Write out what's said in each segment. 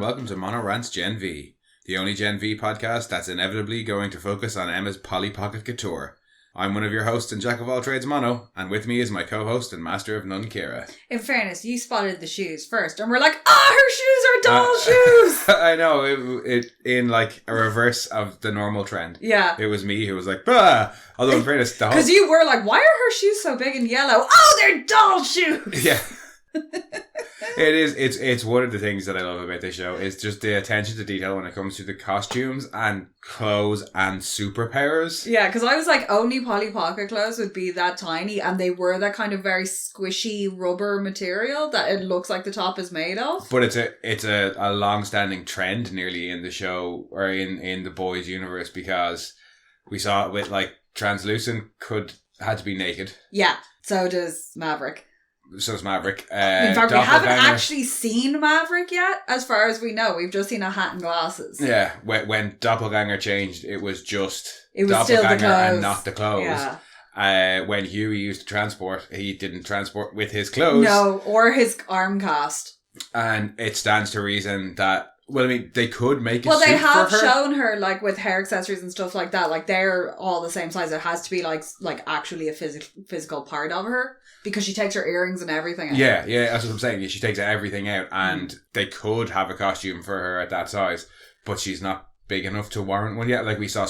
welcome to Mono Rant's Gen V, the only Gen V podcast that's inevitably going to focus on Emma's Polly Pocket Couture. I'm one of your hosts and jack of all trades, Mono, and with me is my co-host and master of none, Kira. In fairness, you spotted the shoes first, and we're like, her shoes are doll shoes! I know, it in like a reverse of the normal trend. Yeah. It was me who was like, bah! Although in fairness, the whole... Because you were like, why are her shoes so big and yellow? Oh, they're doll shoes! Yeah. It's one of the things that I love about this show is just the attention to detail when it comes to the costumes and clothes and superpowers. Yeah, because I was like, only Polly Pocket clothes would be that tiny, and they were that kind of very squishy rubber material that it looks like the top is made of. But it's a long-standing trend nearly in the show or in the boys' universe, because we saw it with like Translucent had to be naked. Yeah, so does Maverick. So is Maverick. In fact, we haven't actually seen Maverick yet, as far as we know. We've just seen a hat and glasses. Yeah, when Doppelganger changed, it was still the clothes and not the clothes. Yeah. When Huey used to transport, he didn't transport with his clothes. No, or his arm cast. And it stands to reason that, well, I mean, they could make a Well, suit they have for her. shown her, like, with hair accessories and stuff like that. Like, they're all the same size. It has to be, like actually a physical part of her. Because she takes her earrings and everything out. Yeah, that's what I'm saying. She takes everything out, and they could have a costume for her at that size, but she's not big enough to warrant one yet. Like we saw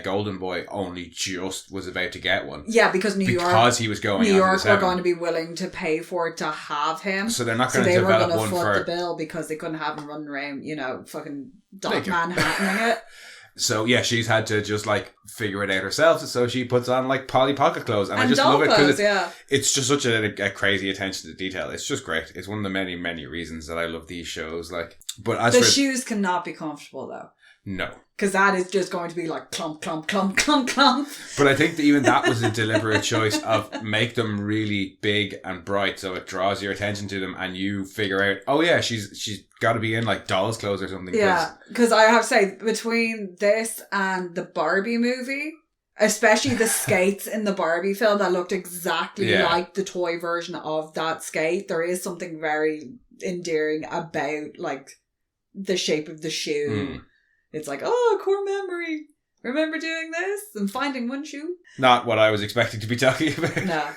Golden Boy only just was about to get one. Yeah, because he was going New York were going to be willing to pay for it to have him. So they're not going to develop one for... they were going to foot the bill because they couldn't have him running around, fucking Manhattan it. So yeah, she's had to just like figure it out herself. So she puts on like Polly Pocket clothes, and I just love it because it's just such a crazy attention to detail. It's just great. It's one of the many reasons that I love these shows. Like, but as the shoes cannot be comfortable though. No. Because that is just going to be like clump, clump, clump, clump, clump. But I think that even that was a deliberate choice of make them really big and bright so it draws your attention to them and you figure out, oh yeah, she's got to be in like doll's clothes or something. Yeah, because I have to say, between this and the Barbie movie, especially the skates in the Barbie film that looked exactly like the toy version of that skate, there is something very endearing about like the shape of the shoe. It's like, oh, core memory. Remember doing this and finding one shoe? Not what I was expecting to be talking about. No.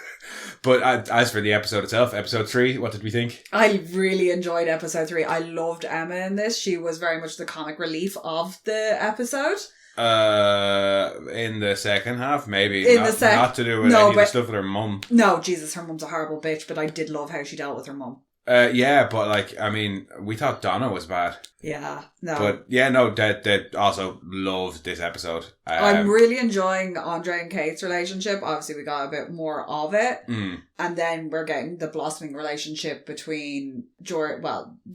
But as for the episode itself, episode 3, what did we think? I really enjoyed episode 3. I loved Emma in this. She was very much the comic relief of the episode. In the second half, maybe. Not to do with any of the stuff with her mum. No, Jesus, her mum's a horrible bitch, but I did love how she dealt with her mum. Yeah, but like, I mean, we thought Donna was bad. Yeah, no. But yeah, no, they also loved this episode. I'm really enjoying Andre and Cate's relationship. Obviously, we got a bit more of it. And then we're getting the blossoming relationship between Jordan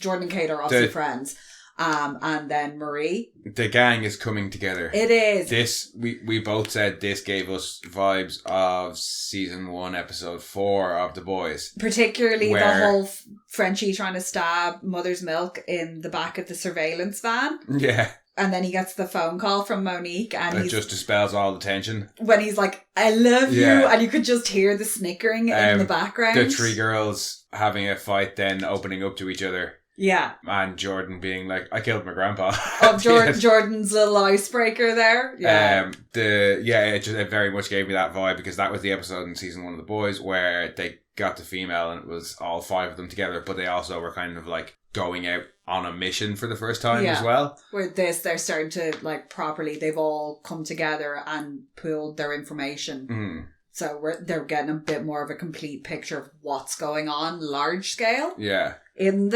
and Cate are obviously friends. And then Marie. The gang is coming together. It is. This, we both said this gave us vibes of season 1, episode 4 of The Boys. Particularly the whole Frenchie trying to stab Mother's Milk in the back of the surveillance van. Yeah. And then he gets the phone call from Monique and it just dispels all the tension. When he's like, I love you. And you could just hear the snickering in the background. The 3 girls having a fight, then opening up to each other. Yeah. And Jordan being like, I killed my grandpa. Oh, Jordan's little icebreaker there. Yeah. It very much gave me that vibe because that was the episode in season 1 of The Boys where they got the female and it was all 5 of them together, but they also were kind of like going out on a mission for the first time as well. Where they're starting to like properly, they've all come together and pooled their information. So they're getting a bit more of a complete picture of what's going on, large scale. Yeah. In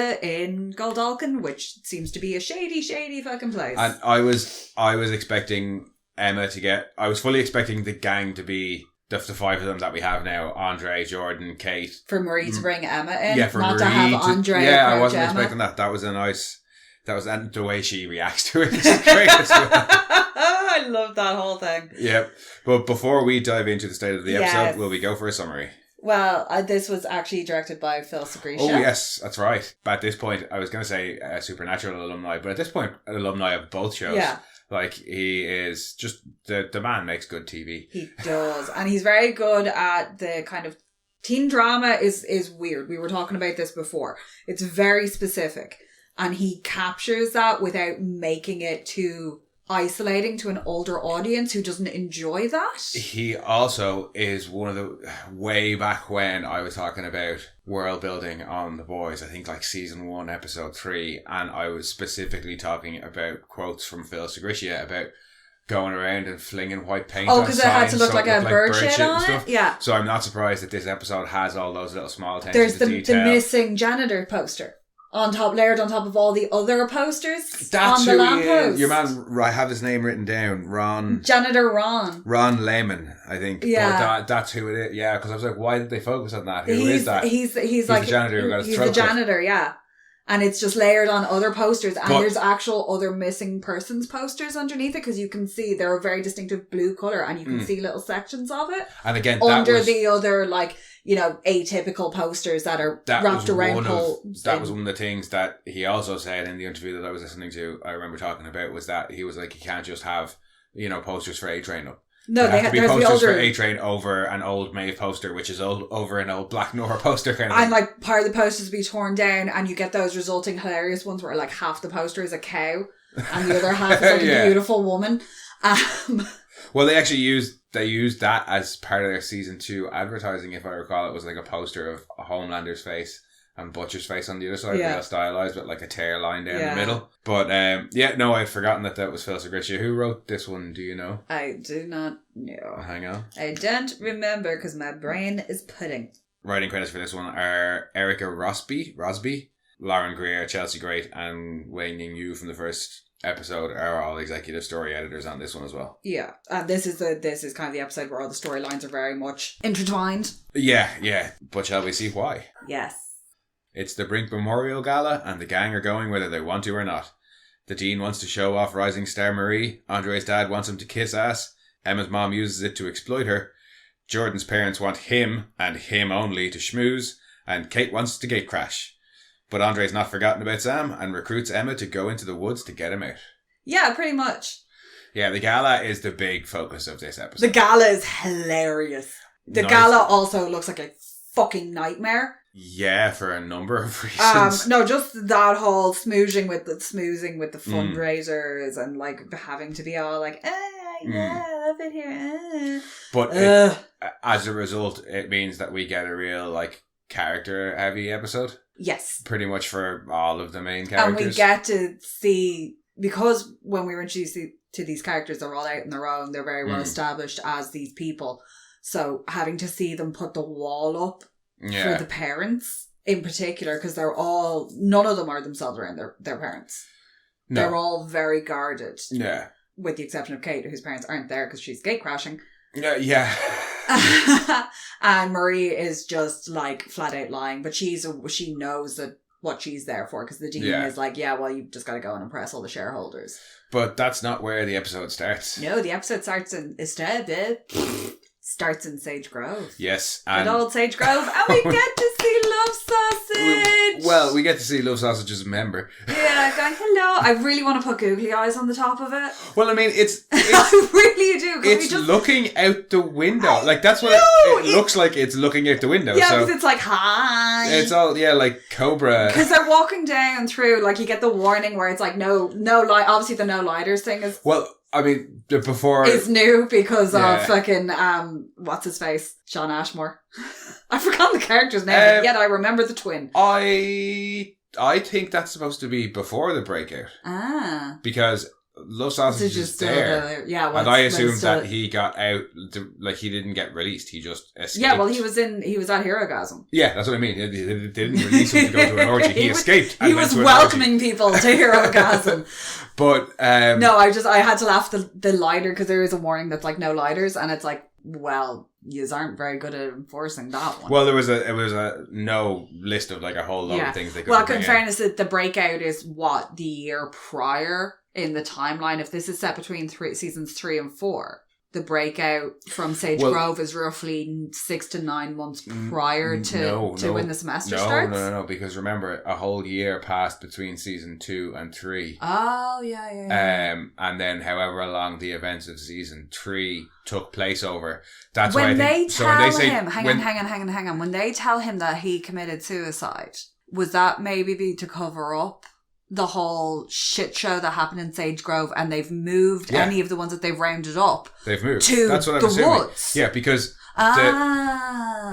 Goldalkin, which seems to be a shady fucking place. And I was expecting Emma to I was fully expecting the gang to be the 5 of them that we have now: Andre, Jordan, Cate. For Marie to bring Emma in, yeah, for not Marie to have Andre. Yeah, I wasn't Emma. expecting that. That was and the way she reacts to it is great as well. I love that whole thing. Yep. But before we dive into the state of the episode, will we go for a summary? Well, this was actually directed by Phil Segrisha. Oh, yes, that's right. But at this point, I was going to say Supernatural alumni, but at this point, an alumni of both shows. Yeah. Like, he is just, the man makes good TV. He does. And he's very good at the kind of, teen drama is weird. We were talking about this before. It's very specific. And he captures that without making it too isolating to an older audience who doesn't enjoy that. He also is one of the, way back when I was talking about world building on The Boys, I think like season 1, episode 3, and I was specifically talking about quotes from Phil Segritia about going around and flinging white paint on signs. Oh, because it had to look like a bird shit on it? Yeah. So I'm not surprised that this episode has all those little small attentions to detail. There's the missing janitor poster. Layered on top of all the other posters. That's on the lamppost. Your man, I have his name written down. Janitor Ron. Ron Lehman, I think. Yeah. But that's who it is. Yeah, because I was like, why did they focus on that? Who is that? He's like the janitor who got his throat He's the janitor, yeah. And it's just layered on other posters. And there's actual other missing persons posters underneath it, because you can see they're a very distinctive blue colour, and you can see little sections of it. And again, under the other, like, you know, atypical posters that are wrapped around poles. That was one of the things that he also said in the interview that I was listening to, I remember talking about, was that he was like, you can't just have, you know, posters for A-Train up. No, they have to be posters for A-Train over an old Maeve poster, which is over an old Black Noir poster kind of thing. And like part of the posters be torn down, and you get those resulting hilarious ones where like half the poster is a cow and the other half is like a beautiful woman. Well, they actually used that as part of their season 2 advertising, if I recall. It was like a poster of a Homelander's face and Butcher's face on the other side, real stylized, with like a tear line down the middle. But I'd forgotten that was Phil Segritia. Who wrote this one, do you know? I do not know. Hang on. I don't remember, because my brain is pudding. Writing credits for this one are Erica Rosby, Lauren Greer, Chelsea Great, and Wayne Ying Yu from the first episode are all executive story editors on this one as well. Yeah, and this is kind of the episode where all the storylines are very much intertwined. Yeah. But shall we see why? Yes. It's the Brink Memorial Gala, and the gang are going whether they want to or not. The Dean wants to show off rising star Marie. Andre's dad wants him to kiss ass. Emma's mom uses it to exploit her. Jordan's parents want him, and him only, to schmooze. And Kate wants to gate crash. But Andre's not forgotten about Sam, and recruits Emma to go into the woods to get him out. Yeah, pretty much. Yeah, the gala is the big focus of this episode. The gala is hilarious. The gala also looks like a fucking nightmare. Yeah, for a number of reasons. No, just that whole smoozing with the fundraisers and like having to be all like, I love it here. But as a result, it means that we get a real like character heavy episode. Yes. Pretty much for all of the main characters. And we get to see, because when we were introduced to these characters, they're all out on their own. They're very well established as these people. So having to see them put the wall up for the parents in particular, because none of them are themselves around their parents. No. They're all very guarded. Yeah. With the exception of Kate, whose parents aren't there because she's gate crashing. Yeah. And Marie is just like flat out lying, but she knows that what she's there for, because the Dean is like, well, you've just got to go and impress all the shareholders. But that's not where the episode starts. No, the episode starts in Sage Grove. Yes. Good old Sage Grove. And we get to see Love Sausage. We get to see Love Sausage's member. Yeah, going, hello. I really want to put googly eyes on the top of it. Well, I mean, it's I really do. It's looking out the window. Like, that's what it looks like. It's looking out the window. Yeah, because it's like, hi. It's all, like Cobra. Because they're walking down through, like, you get the warning where it's like, no light. Obviously, the no lighters thing is... Well, I mean, before... It's new because of fucking, what's his face? Sean Ashmore. I forgot the character's name, yet I remember the twin. I think that's supposed to be before the breakout. Because Love Sausage is there. Yeah, and I assumed that he got out, like he didn't get released, he just escaped. Yeah, well, he was at Herogasm. Yeah, that's what I mean. They didn't release him to go to an orgy, he escaped. He was welcoming people to Herogasm. But, no, I had to laugh the lighter, because there is a warning that's like, no lighters, and it's like, well, yous aren't very good at enforcing that one. Well, it was a no list of like a whole load of things they could. Well, in fairness, the breakout is the year prior in the timeline. If this is set between seasons 3 and 4, the breakout from Sage Grove is roughly 6 to 9 months prior to when the semester starts. No, because remember, a whole year passed between season 2 and 3. Oh, yeah. And then however long the events of season 3 took place over. That's when why they tell him, hang on. When they tell him that he committed suicide, was that maybe to cover up the whole shit show that happened in Sage Grove, and they've moved any of the ones that they've rounded up. They've moved to That's what I'm the assuming. woods. Yeah, because I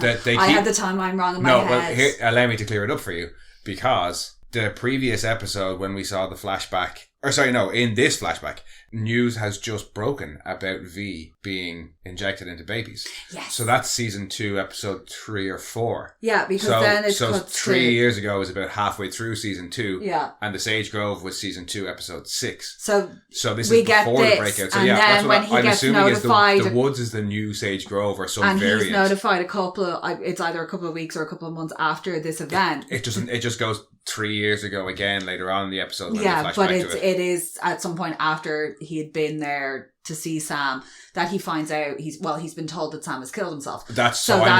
had the timeline wrong in my head. Well, here, allow me to clear it up for you, because the previous episode when we saw the flashback, in this flashback, news has just broken about V being injected into babies. Yes. So that's season 2, episode 3 or 4. Yeah, because then it's so 3 years ago was about halfway through season 2. Yeah. And the Sage Grove was season 2, episode 6. So this is before the breakout. So and yeah, then that's what when he gets notified, the woods is the new Sage Grove or some and variant. And he's notified it's either a couple of weeks or a couple of months after this event. It just goes 3 years ago again later on in the episode. When yeah, but it is at some point after he had been there to see Sam that he finds out he's been told that Sam has killed himself. That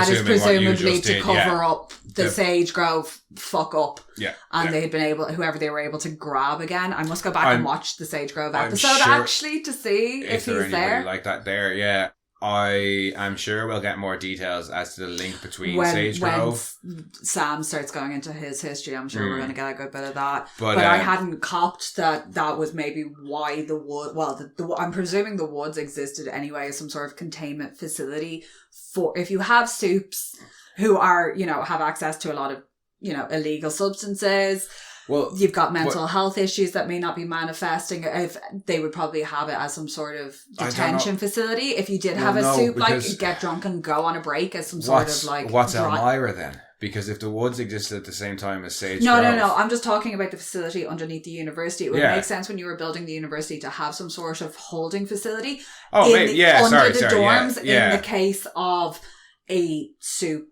is presumably to cover up the Sage Grove fuck up. Yeah. And they had been whoever they were able to grab again. I must go back and watch the Sage Grove episode actually to see if he's there. Like that there, yeah. I am sure we'll get more details as to the link between Sage Grove. When Sam starts going into his history, I'm sure we're going to get a good bit of that. But I hadn't copped that was maybe why the wood. Well, I'm presuming the woods existed anyway as some sort of containment facility for if you have soups who are have access to a lot of illegal substances. Well, you've got mental health issues that may not be manifesting. If they would probably have it as some sort of detention facility. If you did have a soup, get drunk and go on a break as some sort of what's Elmira then? Because if the woods existed at the same time as Sage No. Grove... I'm just talking about the facility underneath the university. It would make sense when you were building the university to have some sort of holding facility. Under the dorms in the case of a soup,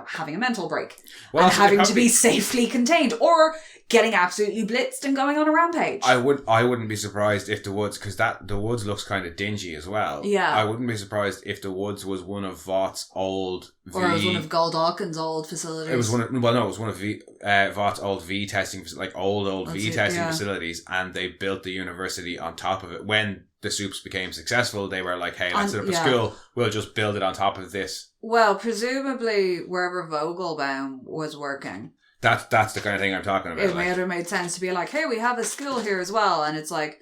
having a mental break. And having to be safely contained. Or getting absolutely blitzed and going on a rampage. I wouldn't be surprised if the woods, because the woods looks kind of dingy as well. Yeah. I wouldn't be surprised if the woods was one of Vought's old or it was one of Gold Hawkins' old facilities. It was one of Vought's old V testing, old V testing facilities, and they built the university on top of it. When the soups became successful, they were like, hey, let's set up a school, we'll just build it on top of this. Well, presumably wherever Vogelbaum was working. That's the kind of thing I'm talking about. It may have made sense to be like, hey, we have a school here as well. And it's like,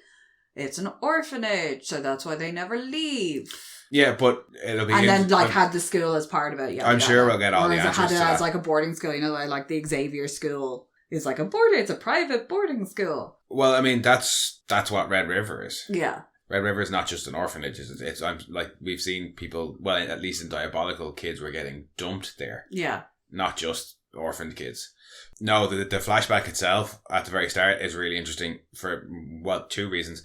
it's an orphanage, so that's why they never leave. Yeah, but it'll be... And then, had the school as part of it. Yeah, I'm sure we'll get all the answers to that. Had it as, a boarding school, like the Xavier School is like it's a private boarding school. Well, I mean, that's what Red River is. Yeah. Red River is not just an orphanage. We've seen people, well, at least in Diabolical, kids were getting dumped there. Yeah. Not just orphaned kids. No, the flashback itself at the very start is really interesting for, 2 reasons.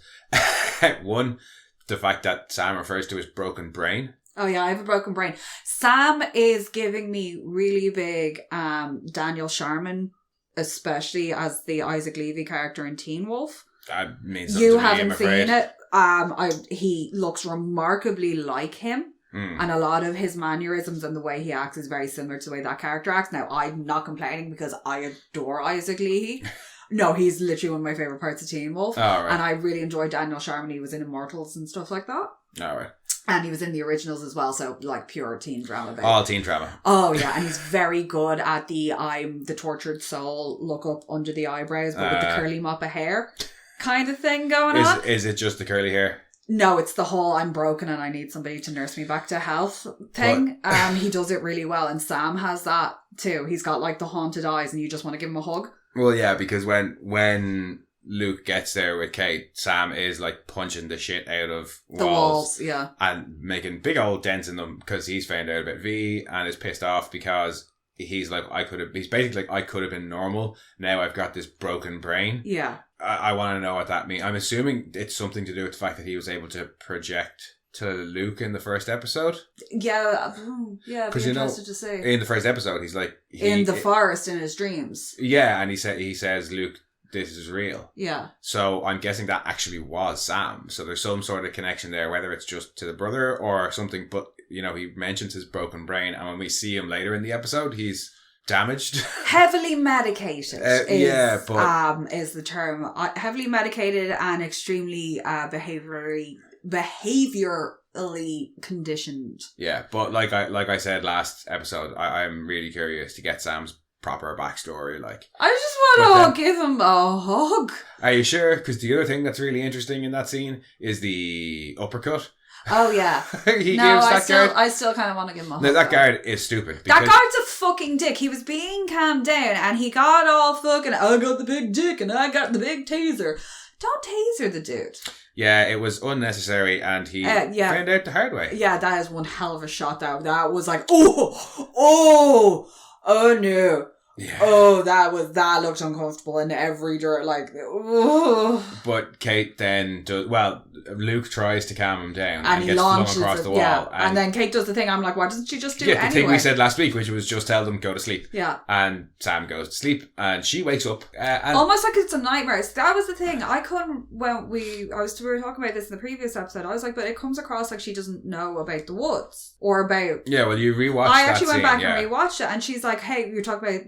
One, the fact that Sam refers to his broken brain. Oh yeah, I have a broken brain. Sam is giving me really big Daniel Sharman, especially as the Isaac Levy character in Teen Wolf. That means you haven't seen it. He looks remarkably like him. And a lot of his mannerisms and the way he acts is very similar to the way that character acts. Now, I'm not complaining because I adore Isaac Leahy. No, he's literally one of my favourite parts of Teen Wolf. Oh, right. And I really enjoyed Daniel Sharman. He was in Immortals and stuff like that. Oh, right. And he was in the originals as well, so pure teen drama. Baby. All teen drama. Oh, yeah, and he's very good at the I'm the tortured soul, look up under the eyebrows, but with the curly mop of hair kind of thing going on. Is it just the curly hair? No, it's the whole I'm broken and I need somebody to nurse me back to health thing. He does it really well, and Sam has that too. He's got the haunted eyes and you just want to give him a hug. Well, yeah, because when Luke gets there with Kate, Sam is punching the shit out of walls. The walls, yeah. And making big old dents in them because he's found out about V and is pissed off because he's I could have been normal. Now I've got this broken brain. Yeah. I want to know what that means. I'm assuming it's something to do with the fact that he was able to project to Luke in the first episode. Yeah, be interested to see. In the first episode, he's in the forest in his dreams. Yeah, and he says, Luke, this is real. Yeah. So I'm guessing that actually was Sam. So there's some sort of connection there, whether it's just to the brother or something. But, he mentions his broken brain. And when we see him later in the episode, he's damaged. Heavily medicated is the term. Heavily medicated and extremely behaviorally conditioned. Yeah, but like I said last episode, I'm really curious to get Sam's proper backstory. Like, I just want to give him a hug. Are you sure? Because the other thing that's really interesting in that scene is the uppercut. Oh yeah. I still kind of want to give him a hug. No, that guard is stupid. That guard's a fucking dick. He was being calmed down and he got all fucking, I got the big dick and I got the big taser. Don't taser the dude. Yeah, it was unnecessary and he found out the hard way. Yeah, that is one hell of a shot though. That was like, oh no. Yeah. Oh, that looked uncomfortable in every dirt, like, oh. But Cate then Luke tries to calm him down and he gets flung across the wall. Yeah. And then Cate does the thing, I'm like, why doesn't she just do it anyway? The thing we said last week, which was just tell them go to sleep. Yeah. And Sam goes to sleep and she wakes up. Almost like it's a nightmare. That was the thing. I couldn't, we were talking about this in the previous episode, I was like, but it comes across like she doesn't know about the woods or about... Yeah, well, you rewatched I actually went back and rewatched it and she's like, hey, you're talking about,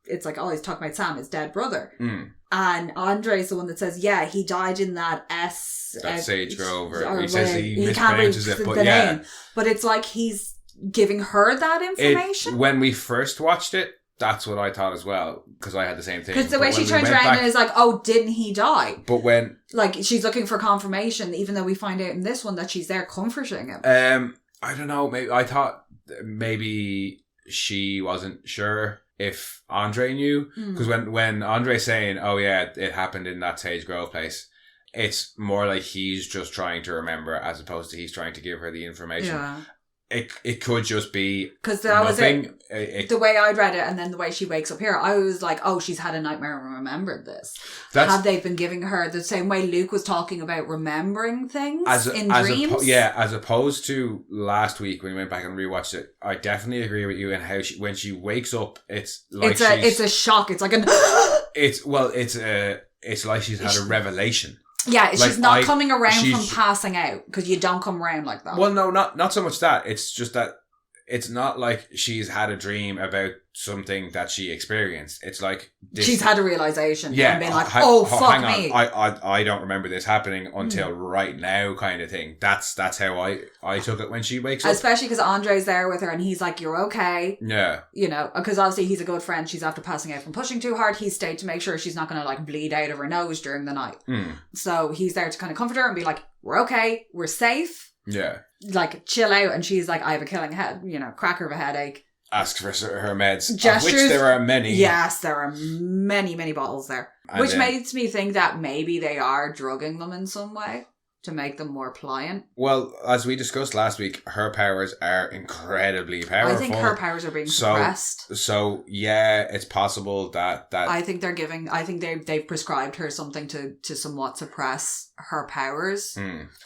it's like, oh, he's talking about Sam, his dead brother. Mm. And Andre's the one that says, yeah, he died in that Sage Grove, or he says he mispronounces it, but name. But it's like he's giving her that information. When we first watched it, that's what I thought as well, because I had the same thing. Because the way she turns around and is like, oh, didn't he die? But when... Like, she's looking for confirmation, even though we find out in this one that she's there comforting him. I don't know, maybe I thought maybe she wasn't sure if Andre knew, because when Andre's saying, oh yeah, it happened in that Sage Grove place, it's more like he's just trying to remember as opposed to he's trying to give her the information. Yeah. It could just be because that nothing. Was it. The way I'd read it, and then the way she wakes up here, I was like, "Oh, she's had a nightmare and remembered this." Had they been giving her the same way Luke was talking about remembering things in dreams? As opposed to last week when we went back and rewatched it, I definitely agree with you in how when she wakes up, it's like it's a shock. It's like an it's like she's had a revelation. Yeah, like, she's not coming around from passing out, because you don't come around like that. Well, no, not so much that. It's just that it's not like she's had a dream about something that she experienced. It's like she's had a realization and been like, fuck me. I don't remember this happening until right now, kind of thing. That's how I took it when she wakes up. Especially because Andre's there with her and he's like, you're okay. Yeah. You know, because obviously he's a good friend. She's after passing out from pushing too hard. He's stayed to make sure she's not going to like bleed out of her nose during the night. So he's there to kind of comfort her and be like, we're okay. We're safe. Yeah. Like, chill out. And she's like, I have a killing head, cracker of a headache. Asks for her meds, gestures, of which there are many. Yes, there are many, many bottles there. And which makes me think that maybe they are drugging them in some way to make them more pliant. Well, as we discussed last week, her powers are incredibly powerful. I think her powers are being suppressed. So yeah, it's possible that I think they've prescribed her something to somewhat suppress her powers.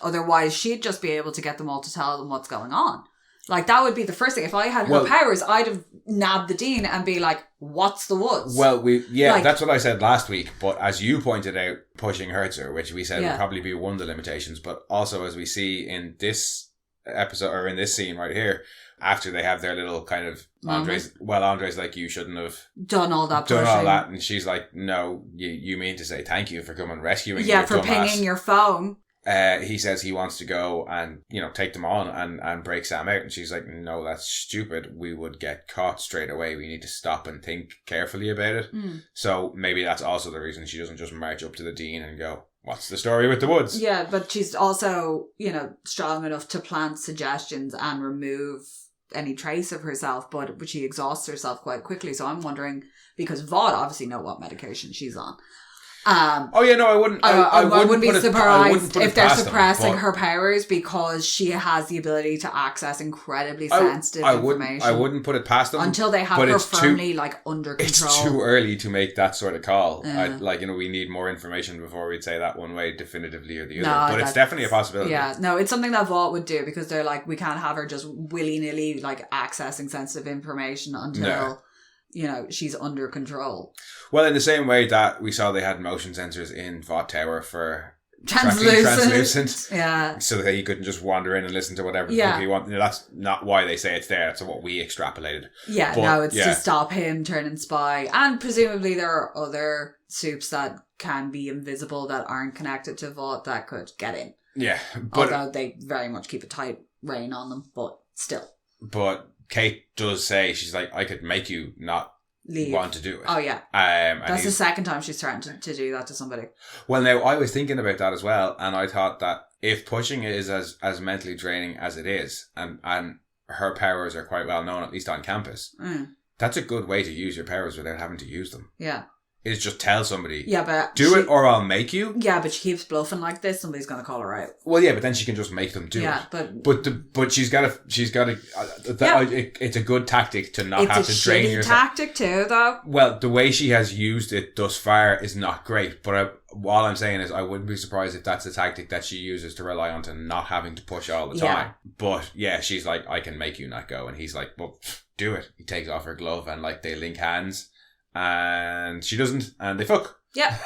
Otherwise, she'd just be able to get them all to tell them what's going on. Like, that would be the first thing. If I had her powers, I'd have nabbed the Dean and be like, what's the woods? Well, that's what I said last week. But as you pointed out, pushing hurts her, which we said would probably be one of the limitations. But also, as we see in this episode, or in this scene right here, after they have their little kind of Andre's like, you shouldn't have done all that. And she's like, no, you mean to say thank you for coming rescuing me. Yeah, for pinging your phone. He says he wants to go and, take them on and break Sam out. And she's like, no, that's stupid. We would get caught straight away. We need to stop and think carefully about it. So maybe that's also the reason she doesn't just march up to the Dean and go, what's the story with the woods? Yeah, but she's also, strong enough to plant suggestions and remove any trace of herself, but she exhausts herself quite quickly. So I'm wondering, because Vaught obviously know what medication she's on. I wouldn't. I wouldn't be surprised if they're suppressing her powers because she has the ability to access incredibly sensitive information. I wouldn't put it past them until they have her firmly under control. It's too early to make that sort of call. We need more information before we'd say that one way definitively or the other. But it's definitely a possibility. Yeah, no, it's something that Vaught would do because they're like, we can't have her just willy nilly accessing sensitive information until. She's under control. Well, in the same way that we saw they had motion sensors in Vought Tower for translucent. Yeah. So that he couldn't just wander in and listen to whatever the fuck he wanted. That's not why they say it's there. That's what we extrapolated. Yeah, it's to stop him turning spy. And presumably there are other soups that can be invisible that aren't connected to Vought that could get in. Yeah. Although they very much keep a tight rein on them, but still. But Cate does say, she's like, I could make you not want to do it. Oh yeah. That's the second time she's threatened to do that to somebody. Well, now I was thinking about that as well, and I thought that if pushing is as mentally draining as it is, and her powers are quite well known, at least on campus, that's a good way to use your powers without having to use them. Yeah. Is just tell somebody, but do it or I'll make you. Yeah, but she keeps bluffing like this, somebody's going to call her out. Well, yeah, but then she can just make them do it. But she's got to. It's a good tactic to not have to drain yourself. It's a shitty tactic too, though. Well, the way she has used it thus far is not great. But all I'm saying is, I wouldn't be surprised if that's a tactic that she uses to rely on to not having to push all the time. But yeah, she's like, I can make you not go, and he's like, well, do it. He takes off her glove and like they link hands. And she doesn't, and they fuck. Yeah.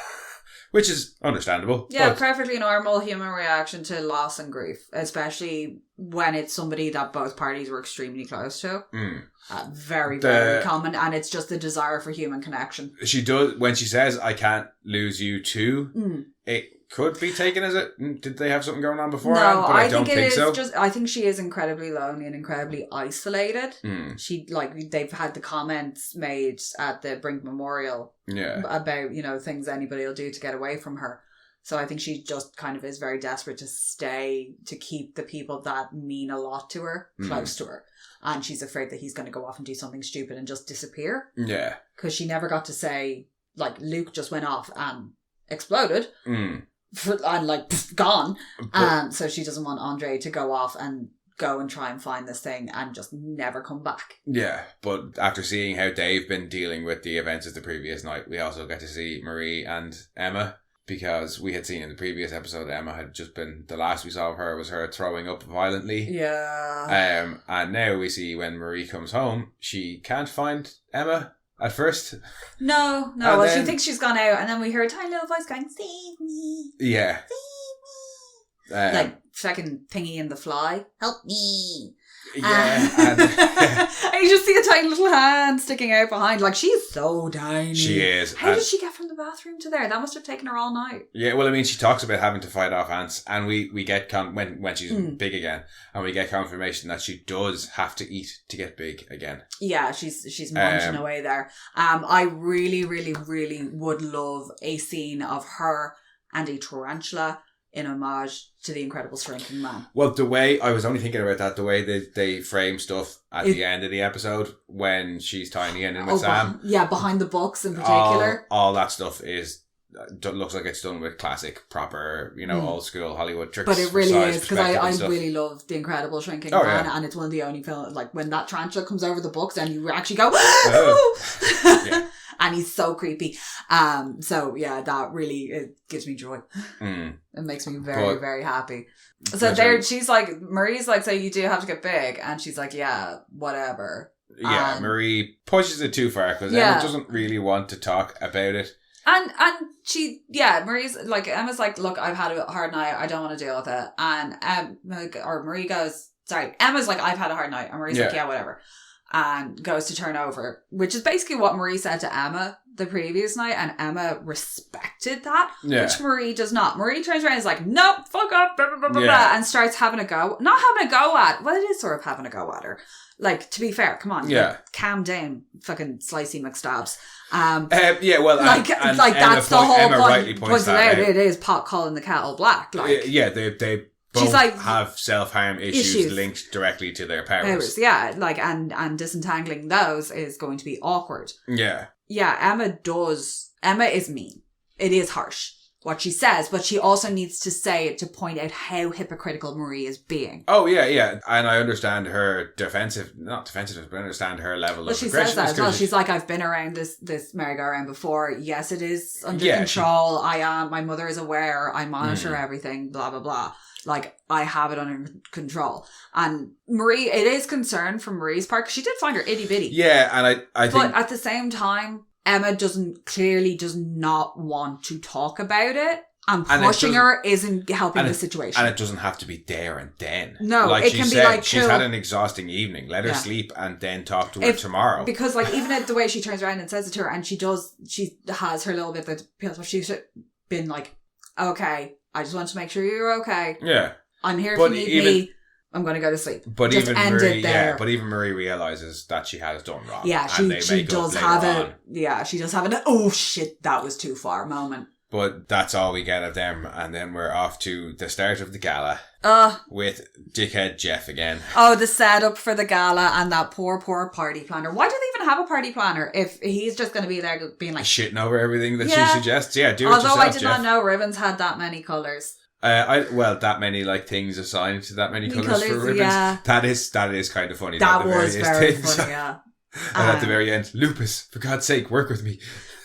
Which is understandable. Yeah, perfectly normal human reaction to loss and grief, especially when it's somebody that both parties were extremely close to. Very, very common, and it's just the desire for human connection. She does, when she says, I can't lose you too, it could be taken as did they have something going on beforehand? No, but I don't think so. I think she is incredibly lonely and incredibly isolated. She, they've had the comments made at the Brink Memorial about, things anybody will do to get away from her. So I think she just kind of is very desperate to keep the people that mean a lot to her close to her. And she's afraid that he's going to go off and do something stupid and just disappear. Yeah. Because she never got to say, Luke just went off and exploded. And gone. So she doesn't want Andre to go off and go and try and find this thing and just never come back. Yeah, but after seeing how they've been dealing with the events of the previous night, we also get to see Marie and Emma, because we had seen in the previous episode Emma had just been, the last we saw of her was her throwing up violently. Yeah. And now we see when Marie comes home, she can't find Emma. At first. No. Well, she thinks she's gone out, and then we hear a tiny little voice going, "Save me." Yeah. Save me. Second Thingy in The Fly. Help me. Yeah. And you just see a tiny little hand sticking out behind. She's so tiny. She is. How did she get from the bathroom to there? That must have taken her all night. Yeah, well, I mean, she talks about having to fight off ants, and we get, when she's big again, and we get confirmation that she does have to eat to get big again. Yeah, she's munching away there. I really, really, really would love a scene of her and a tarantula in homage to The Incredible Shrinking Man. Well, the way, I was only thinking about that, the way they frame stuff at the end of the episode when she's tiny and in with Sam. Behind the books in particular. All that stuff looks like it's done with classic, proper, old school Hollywood tricks. But it really is, because I really love The Incredible Shrinking Man, and it's one of the only films, when that tarantula comes over the books and you actually go, yeah. And he's so creepy. That really gives me joy. It makes me very, very happy. So she's like, Marie's like, so you do have to get big, and she's like, yeah, whatever. Yeah, Marie pushes it too far because Emma doesn't really want to talk about it. And Marie's like, Emma's like, look, I've had a hard night, I don't want to deal with it. And Marie goes, sorry, Emma's like, I've had a hard night, and Marie's like, yeah, whatever. And goes to turn over, which is basically what Marie said to Emma the previous night, and Emma respected that, which Marie does not. Marie turns around and is like, nope, fuck up, blah, blah, blah, blah, and starts having a go. Not having a go at, well, it is sort of having a go at her. To be fair, come on, calm down, fucking slicey McStabs. That's the whole Emma point. Rightly points that out. It is pot calling the kettle black. They both have self-harm issues linked directly to their powers. And disentangling those is going to be awkward. Yeah. Yeah, Emma is mean. It is harsh, what she says, but she also needs to say it to point out how hypocritical Marie is being. Oh, yeah. And I understand her not defensiveness, but I understand her level of aggression. She says that as well. She's like, I've been around this merry-go-round before. Yes, it is under control. My mother is aware. I monitor everything, blah, blah, blah. I have it under control. And Marie, it is concern from Marie's part, because she did find her itty-bitty. Yeah, and I think... But at the same time, Emma does not want to talk about it. And pushing her isn't helping the situation. And it doesn't have to be there and then. No, it can be like... She's had an exhausting evening. Let her sleep and then talk to her tomorrow. Because even the way she turns around and says it to her, and she has her little bit that feels, but she's been like, okay, I just want to make sure you're okay. Yeah. I'm here if you need me. I'm going to go to sleep. But just even Marie, but even Marie realizes that she has done wrong. Yeah, she does have it. Yeah, she does have an oh shit, that was too far moment. But that's all we get of them, and then we're off to the start of the gala with dickhead Jeff again. Oh, the setup for the gala and that poor party planner. Why do they even have a party planner if he's just going to be there being like shitting over everything that she suggests? Yeah, do it yourself, Although I did Jeff. not know ribbons had that many colours. That many like things assigned to that many colours for ribbons. Yeah. That is kind of funny. That was very funny. Yeah. And at the very end, Lupus, for God's sake, work with me.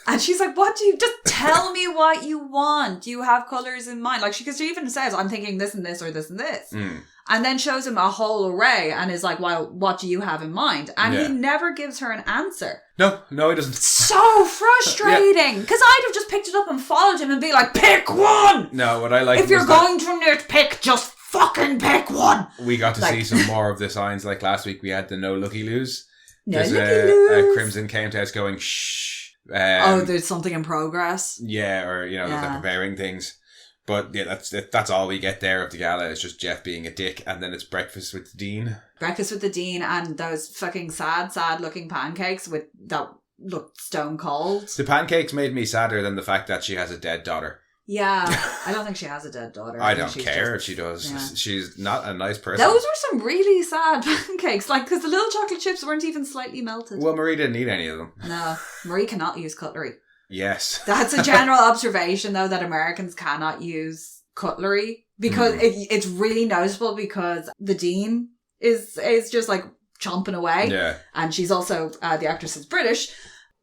And she's like, what do you, just tell me what you want. You have colours in mind. Like, because she even says, I'm thinking this and this or this and this. Mm. And then shows him a whole array and is like, well, what do you have in mind? And he never gives her an answer. No, he doesn't. So frustrating. Because I'd have just picked it up and followed him and be like, pick one! No, what I like if you're going to nitpick, just fucking pick one! We got to see some more of the signs. Like last week, we had the no looky loos. No looky loos. A Crimson Countess going, shh. There's something in progress. Yeah, or they're preparing things. But yeah, that's all we get there of the gala. It's just Jeff being a dick, and then it's breakfast with the Dean. Breakfast with the Dean, and those fucking sad looking pancakes with that looked stone cold. The pancakes made me sadder than the fact that she has a dead daughter. Yeah, I don't think she has a dead daughter. I don't care if she does. Yeah. She's not a nice person. Those were some really sad pancakes, like, because the little chocolate chips weren't even slightly melted. Well, Marie didn't eat any of them. No, Marie cannot use cutlery. Yes. That's a general observation, though, that Americans cannot use cutlery, because it's really noticeable, because the Dean is just like chomping away. Yeah. And she's also, the actress is British,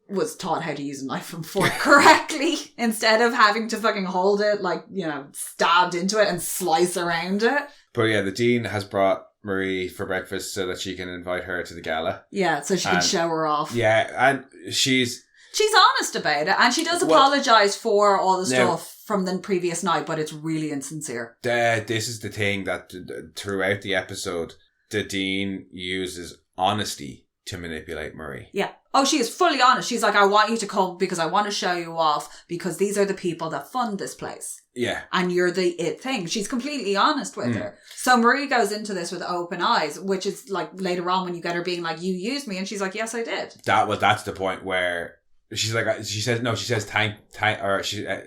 was taught how to use a knife and fork correctly instead of having to fucking hold it, like, stabbed into it and slice around it. But yeah, the Dean has brought Marie for breakfast so that she can invite her to the gala. Yeah, so she can show her off. Yeah, and she's honest about it, and she does apologise for all the stuff from the previous night, but it's really insincere. This is the thing that throughout the episode, the Dean uses honesty to manipulate Marie. Yeah. Oh, she is fully honest. She's like, I want you to come because I want to show you off, because these are the people that fund this place. Yeah. And you're the it thing. She's completely honest with her. So Marie goes into this with open eyes, which is like later on when you get her being like, you used me. And she's like, yes, I did. That's the point where she's like,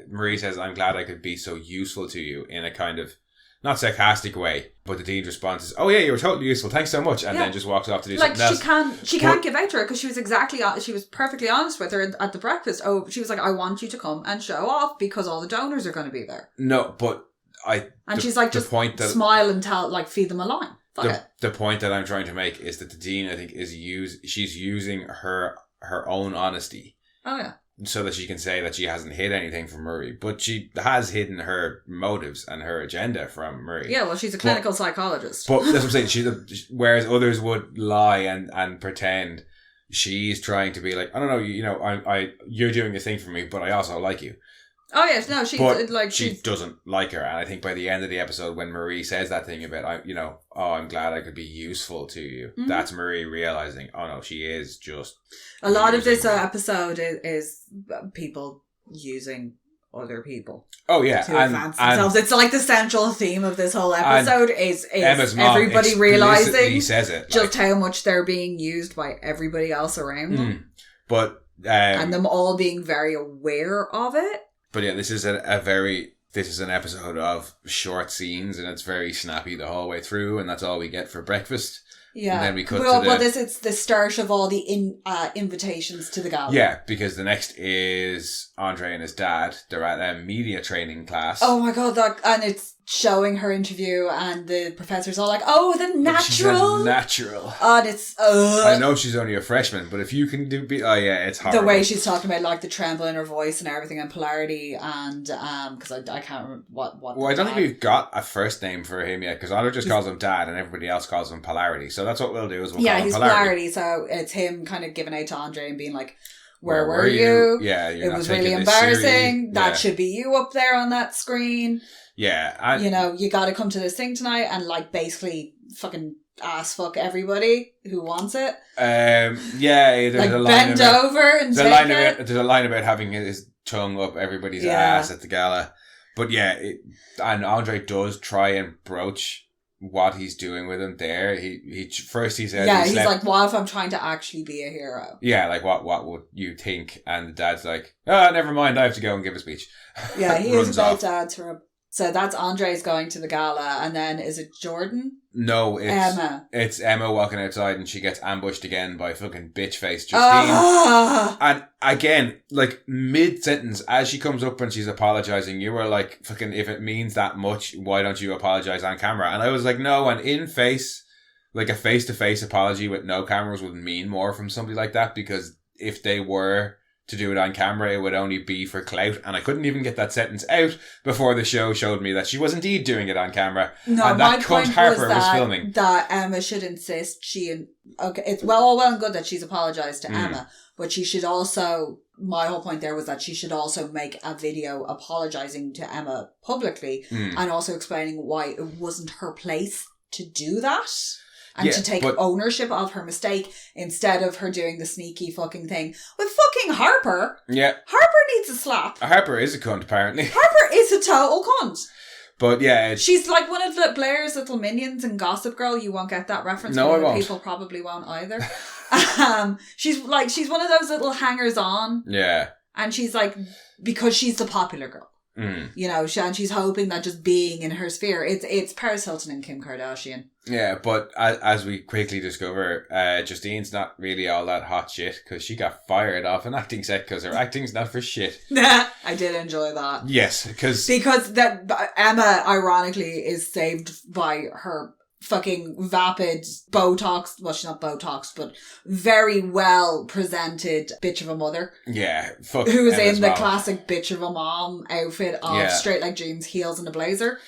Marie says, I'm glad I could be so useful to you, in a kind of not sarcastic way, but the Dean's response is, oh yeah, you were totally useful, thanks so much, and then just walks off to do something else. She can't give out to her, because she was perfectly honest with her at the breakfast. Oh, she was like, I want you to come and show off because all the donors are going to be there. No, but she's like, just smile and feed them a line. The point that I'm trying to make is that the Dean, I think, she's using her own honesty. Oh yeah. So that she can say that she hasn't hid anything from Murray, but she has hidden her motives and her agenda from Murray. Yeah, well, she's a clinical psychologist. But that's what I'm saying. Whereas others would lie and pretend, she's trying to be like, I don't know, you're doing a thing for me, but I also like you. Oh yes, no, she doesn't like her, and I think by the end of the episode, when Marie says that thing about, I'm glad I could be useful to you. Mm-hmm. That's Marie realizing, oh no, she is just. A lot of this episode is people using other people. Oh yeah, to advance themselves. It's like the central theme of this whole episode is everybody realizing says it, just how much they're being used by everybody else around them. But and them all being very aware of it. But yeah, this is an episode of short scenes, and it's very snappy the whole way through, and that's all we get for breakfast. Yeah. And then we cut it's the start of all the invitations to the gala. Yeah, because the next is Andre and his dad. They're at a media training class. Oh my God, and it's showing her interview, and the professor's all like, oh, the natural. She's a natural. And it's, I know she's only a freshman, but if you can it's hard. The way she's talking about like the tremble in her voice and everything, and polarity, and because I can't remember what. Well, I don't think we've got a first name for him yet, because Andre just calls him Dad, and everybody else calls him Polarity. So that's what we'll do, is we'll call him Polarity. So it's him kind of giving out to Andre and being like, where were you? Yeah, it was really embarrassing. That should be you up there on that screen. Yeah. You got to come to this thing tonight and like basically fucking ass fuck everybody who wants it. Yeah. There's a line bend over and take it. There's a line about having his tongue up everybody's ass at the gala. But yeah, and Andre does try and broach what he's doing with him there. He first he says, he's like, what if I'm trying to actually be a hero? Yeah, like what would you think? And the dad's like, oh, never mind, I have to go and give a speech. Yeah, he is about dad to him. So that's Andre's going to the gala, and then is it Jordan? No, it's Emma. It's Emma walking outside, and she gets ambushed again by fucking bitch face Justine. And again, like mid sentence, as she comes up and she's apologizing, you were like, fucking, if it means that much, why don't you apologize on camera? And I was like, no, and in face, like a face to face apology with no cameras would mean more from somebody like that, because if they were to do it on camera, it would only be for clout. And I couldn't even get that sentence out before the show showed me that she was indeed doing it on camera. No, and that cunt Harper was filming. That Emma should insist it's all well and good that she's apologised to Emma, but she should also, my whole point there was that she should also make a video apologising to Emma publicly and also explaining why it wasn't her place to do that. And to take ownership of her mistake instead of her doing the sneaky fucking thing with fucking Harper. Yeah. Harper needs a slap. Harper is a cunt, apparently. Harper is a total cunt. But yeah. She's like one of the Blair's little minions in Gossip Girl. You won't get that reference. No, I won't. People probably won't either. She's one of those little hangers on. Yeah. And she's like, because she's the popular girl. You know, and she's hoping that just being in her sphere, it's Paris Hilton and Kim Kardashian. Yeah, but as we quickly discover, Justine's not really all that hot shit, because she got fired off an acting set because her acting's not for shit. I did enjoy that. Yes, because that Emma, ironically, is saved by her fucking vapid Botox, well, she's not Botox, but very well presented bitch of a mother. Yeah, fuck. Who is in the classic bitch of a mom outfit of straight leg jeans, heels and a blazer.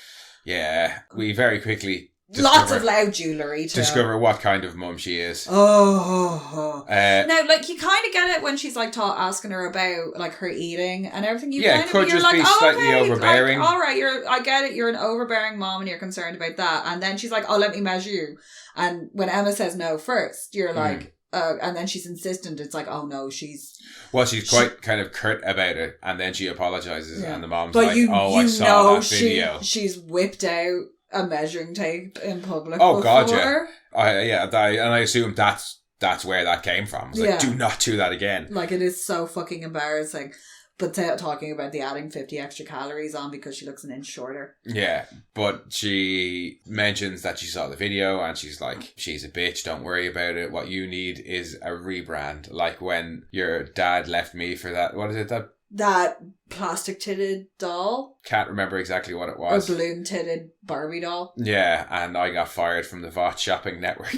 Yeah, we very quickly lots of loud jewellery too. Discover what kind of mum she is. Now, like, you kind of get it when she's like asking her about like her eating and everything. Could just be slightly overbearing. Like, all right, I get it. You're an overbearing mom and you're concerned about that. And then she's like, "Oh, let me measure you." And when Emma says no first, you're like, and then she's insistent. It's like, oh no, she's quite kind of curt about it, and then she apologizes, and the mom's like, I saw that video. She's whipped out a measuring tape in public. Oh before. God, yeah. And I assume that's where that came from. It's like, do not do that again. Like, it is so fucking embarrassing. But talking about the adding 50 extra calories on because she looks an inch shorter. Yeah, but she mentions that she saw the video and she's like, she's a bitch, don't worry about it. What you need is a rebrand. Like when your dad left me for that, what is it, that plastic-titted doll? Can't remember exactly what it was. Or balloon-titted Barbie doll. Yeah, and I got fired from the VOT shopping network.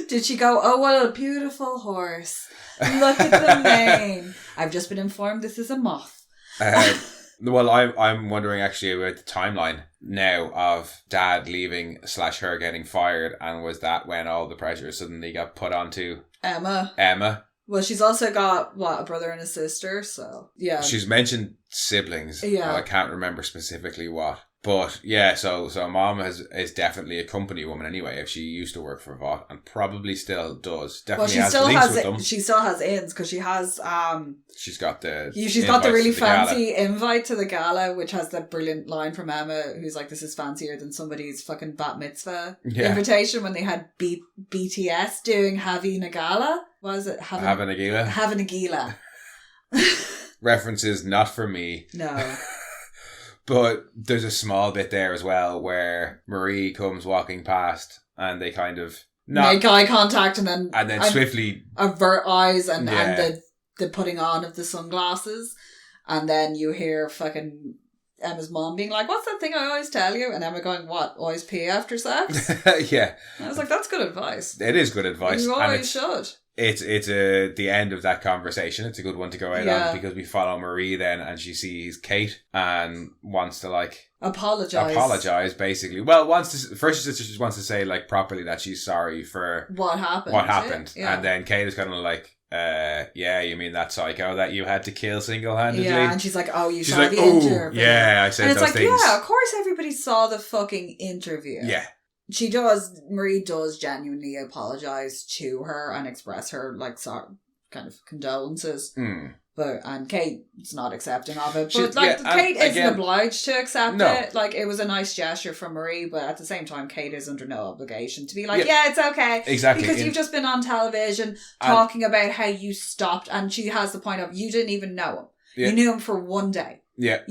Did she go, oh, what a beautiful horse. Look at the mane. I've just been informed this is a moth. Well, I'm wondering actually about the timeline now of Dad leaving / her getting fired, and was that when all the pressure suddenly got put onto Emma? Well, she's also got, a brother and a sister, so, yeah. She's mentioned siblings. Yeah. I can't remember specifically what. But, yeah, so Mom is definitely a company woman anyway, if she used to work for VOT, and probably still does. Definitely has links with them. She still has ins, because she has... She's got the really fancy invite to the gala, which has the brilliant line from Emma, who's like, this is fancier than somebody's fucking bat mitzvah invitation, when they had BTS doing Having a Gala. What is it? Having a Gala. Having a Gala. References not for me. No. But there's a small bit there as well where Marie comes walking past and they kind of make eye contact and then swiftly avert eyes and the putting on of the sunglasses, and then you hear fucking Emma's mom being like, what's that thing I always tell you? And Emma going, what? Always pee after sex? Yeah. And I was like, that's good advice. It is good advice. You always should. It's the end of that conversation. It's a good one to go out on, because we follow Marie then, and she sees Cate and wants to apologize basically. Well, first she just wants to say like properly that she's sorry for what happened. Yeah. And then Cate is kind of like, you mean that psycho that you had to kill single-handedly? Yeah, and she's like, oh, you saw the interview. Yeah, I said and those things. And it's like, yeah, of course everybody saw the fucking interview. Yeah. Marie does genuinely apologise to her and express her, like, kind of condolences. And Kate's not accepting of it. But Kate isn't obliged to accept it. Like, it was a nice gesture from Marie, but at the same time, Kate is under no obligation to be like, it's okay. Exactly. Because you've just been on television talking about how you stopped, and she has the point of, you didn't even know him. Yeah. You knew him for one day. Yeah.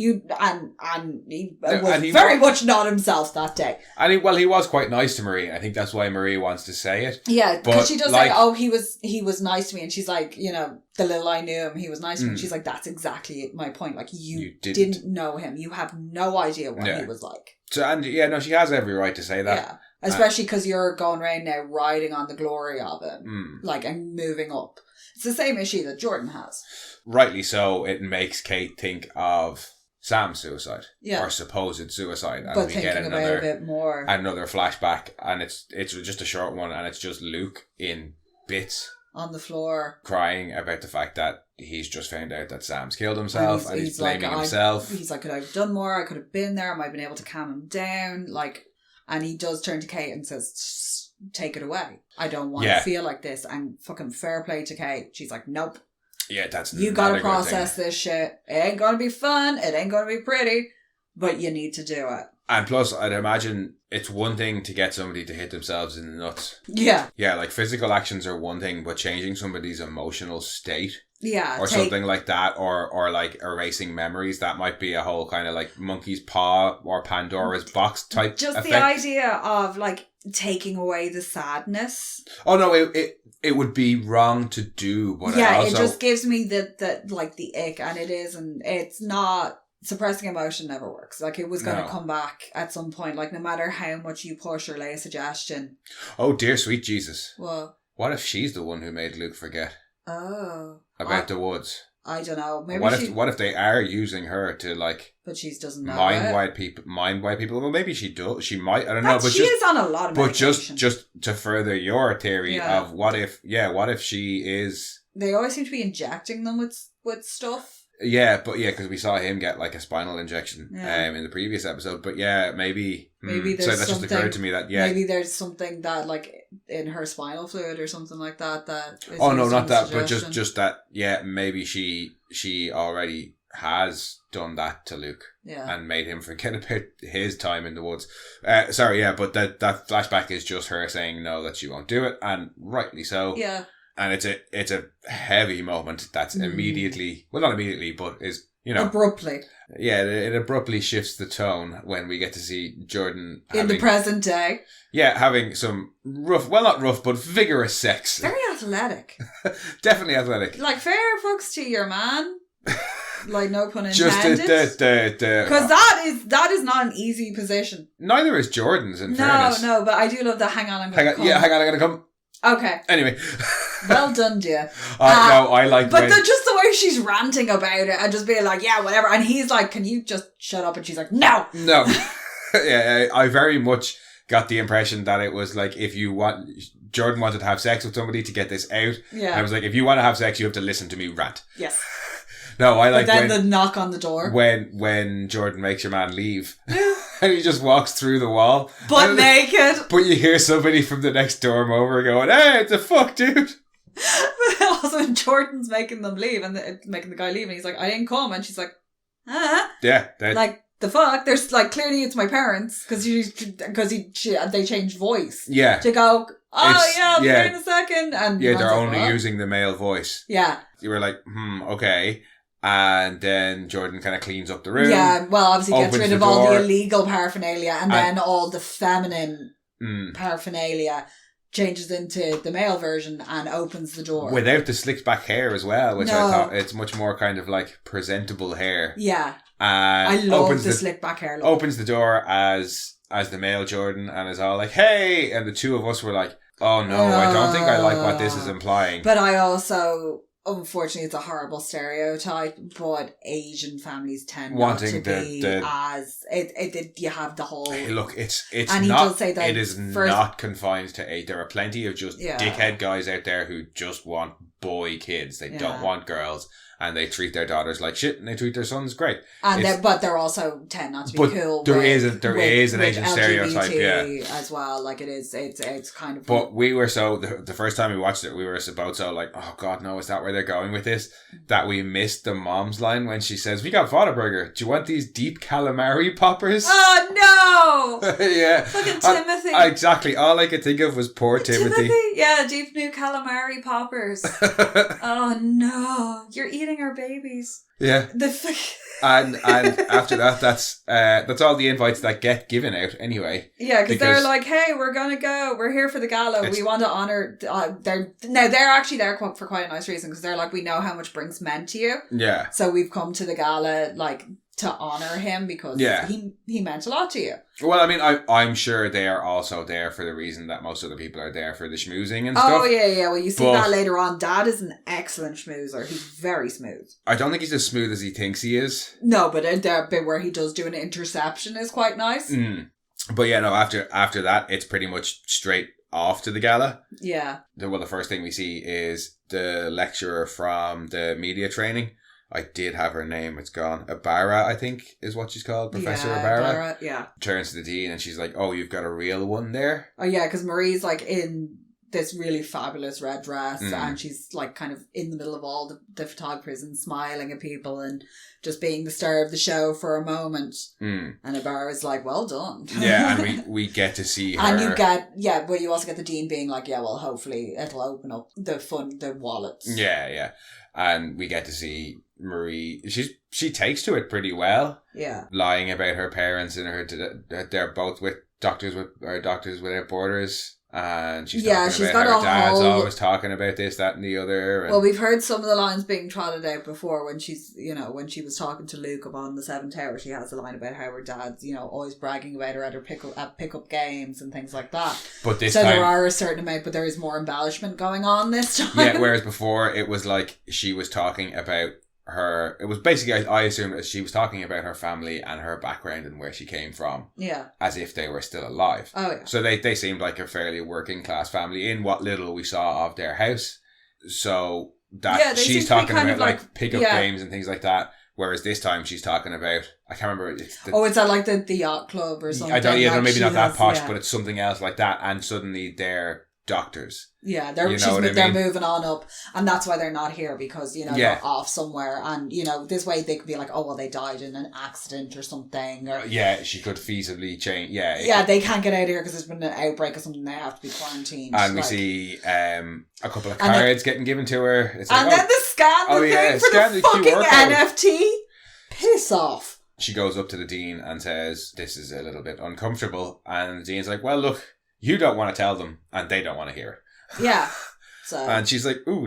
And he was very much not himself that day. And he was quite nice to Marie. I think that's why Marie wants to say it. Yeah, because she does say, he was nice to me. And she's like, the little I knew him, he was nice to me. And she's like, that's exactly my point. Like, you didn't know him. You have no idea what he was like. So, and she has every right to say that. Yeah. Especially because you're going around now riding on the glory of it. Like, and moving up. It's the same issue that Jordan has. Rightly so, it makes Kate think of Sam's suicide. Yeah. Or supposed suicide. And but we get about it a bit more. Another flashback, and it's just a short one, and it's just Luke in bits. On the floor. Crying about the fact that he's just found out that Sam's killed himself, and he's blaming himself. He's like, could I have done more? I could have been there. I might have been able to calm him down. Like, and he does turn to Kate and says, take it away. I don't want to feel like this. And fucking fair play to Kate. She's like, nope. Yeah, that's you gotta process this shit. It ain't gonna be fun. It ain't gonna be pretty. But you need to do it. And plus, I'd imagine it's one thing to get somebody to hit themselves in the nuts. Yeah. Yeah, like physical actions are one thing, but changing somebody's emotional state. Yeah. Or something like that, or like erasing memories, that might be a whole kind of like monkey's paw or Pandora's box type just effect. The idea of like taking away the sadness. Oh no, it would be wrong to do, but it just gives me the like the ick, and it is, and it's not. Suppressing emotion never works. Like, it was going to come back at some point. Like, no matter how much you push or lay a suggestion. Oh dear sweet Jesus. What if she's the one who made Luke forget? Oh. About the woods. I don't know. Maybe what if they are using her to like? But she doesn't know mind why people. Well, maybe she does. She might. I don't know. But she is on a lot of medication. But just to further your theory of what if she is? They always seem to be injecting them with stuff. Yeah, because we saw him get like a spinal injection in the previous episode. But maybe there's so that just occurred to me that maybe there's something that like in her spinal fluid or something like that is oh no, not that, but just that maybe she already has done that to Luke and made him forget about his time in the woods. But that flashback is just her saying no, that she won't do it, and rightly so. Yeah. And it's a heavy moment that's immediately, well, not immediately, but is, abruptly. Yeah, it abruptly shifts the tone when we get to see Jordan in the present day. Yeah, having some not rough, but vigorous sex. Very athletic. Definitely athletic. Like, fair fucks to your man. Like, no pun intended. Just because that is not an easy position. Neither is Jordan's, in fairness. No, but I do love the hang on, I'm gonna come. Okay. Anyway. Well done, dear. No, I like. But just the way she's ranting about it and just being like, yeah, whatever. And he's like, can you just shut up? And she's like, no. No. Yeah, I very much got the impression that it was like, Jordan wanted to have sex with somebody to get this out. Yeah. And I was like, if you want to have sex, you have to listen to me rant. Yes. No, I like. But then the knock on the door. When Jordan makes your man leave. And he just walks through the wall. Butt naked. But you hear somebody from the next dorm over going, hey, the fuck, dude. But also Jordan's making them leave and making the guy leave, and he's like, I didn't come. And she's like, Yeah. Like, the fuck? There's like, clearly it's my parents because they changed voice. Yeah. To go, I'll be in a second. And they're only using the male voice. Yeah. You were like, okay. And then Jordan kind of cleans up the room. Yeah, well, obviously gets rid of all the illegal paraphernalia and then all the feminine paraphernalia, changes into the male version and opens the door. Without the slicked back hair as well, which I thought it's much more kind of like presentable hair. Yeah. And I love the slicked back hair look. Opens the door as the male Jordan and is all like, hey! And the two of us were like, oh no, I don't think I like what this is implying. But I also... Unfortunately, it's a horrible stereotype, but Asian families tend wanting not to be as you have the whole. Hey, look, it's and not. He does say that it is not confined to age. There are plenty of just dickhead guys out there who just want boy kids. They don't want girls, and they treat their daughters like shit, and they treat their sons great. And they're also tend not to be cool. There is an Asian stereotype, as well. Like it's kind of. But we were the first time we watched it, we were about so like, oh God, no, is that where they're going with this? That we missed the mom's line when she says, "We got Whataburger. Do you want these deep calamari poppers?" Oh no! Yeah, fucking Timothy. Exactly. All I could think of was poor Timothy. Yeah, deep new calamari poppers. Oh no! You're eating our babies. Yeah. And after that, that's all the invites that get given out anyway. Yeah, because they're like, hey, we're gonna go. We're here for the gala. We want to honor. They're actually there for quite a nice reason, because they're like, we know how much Brink's meant to you. Yeah. So we've come to the gala like to honor him because he meant a lot to you. Well, I mean, I'm sure they are also there for the reason that most other people are there for the schmoozing and stuff. Oh, yeah. Well, you see that later on. Dad is an excellent schmoozer. He's very smooth. I don't think he's as smooth as he thinks he is. No, but the bit where he does do an interception is quite nice. But yeah, no, after that, it's pretty much straight off to the gala. Yeah. The first thing we see is the lecturer from the media training. I did have her name. It's gone. Ibarra, I think, is what she's called. Professor Ibarra. Yeah. Turns to the dean and she's like, oh, you've got a real one there? Oh, yeah, because Marie's like in this really fabulous red dress and she's like kind of in the middle of all the photographers and smiling at people and just being the star of the show for a moment. And Ibarra's like, well done. Yeah, and we get to see her. And but you also get the dean being like, yeah, well, hopefully it'll open up the wallets. Yeah. And we get to see Marie. She takes to it pretty well. Yeah. Lying about her parents and they're both with Doctors Without Borders. And she's talking about how her dad's always talking about this, that, and the other. And... Well, we've heard some of the lines being trotted out before when when she was talking to Luke up on the Seven Tower. She has a line about how her dad's, always bragging about her at her pickup games and things like that. But this time, there are a certain amount, but there is more embellishment going on this time. Yeah, whereas before it was like she was talking about her. It was basically, I assume, that she was talking about her family and her background and where she came from. Yeah. As if they were still alive. Oh, yeah. So they seemed like a fairly working class family in what little we saw of their house. So that she's talking about like pickup games and things like that. Whereas this time she's talking about, I can't remember. It's at like the yacht club or something. I don't, maybe not that posh, but it's something else like that. And suddenly they're doctors. Yeah, they're moving on up, and that's why they're not here, because they're off somewhere, and this way they could be like, oh well, they died in an accident or something, or she could feasibly change. They can't get out of here because there's been an outbreak or something. They have to be quarantined. And we see a couple of cards getting given to her. It's like, then the scan thing for the fucking NFT. Piss off. She goes up to the dean and says, "This is a little bit uncomfortable," and the dean's like, "Well, look. You don't want to tell them, and they don't want to hear it." Yeah. So. And she's like, ooh,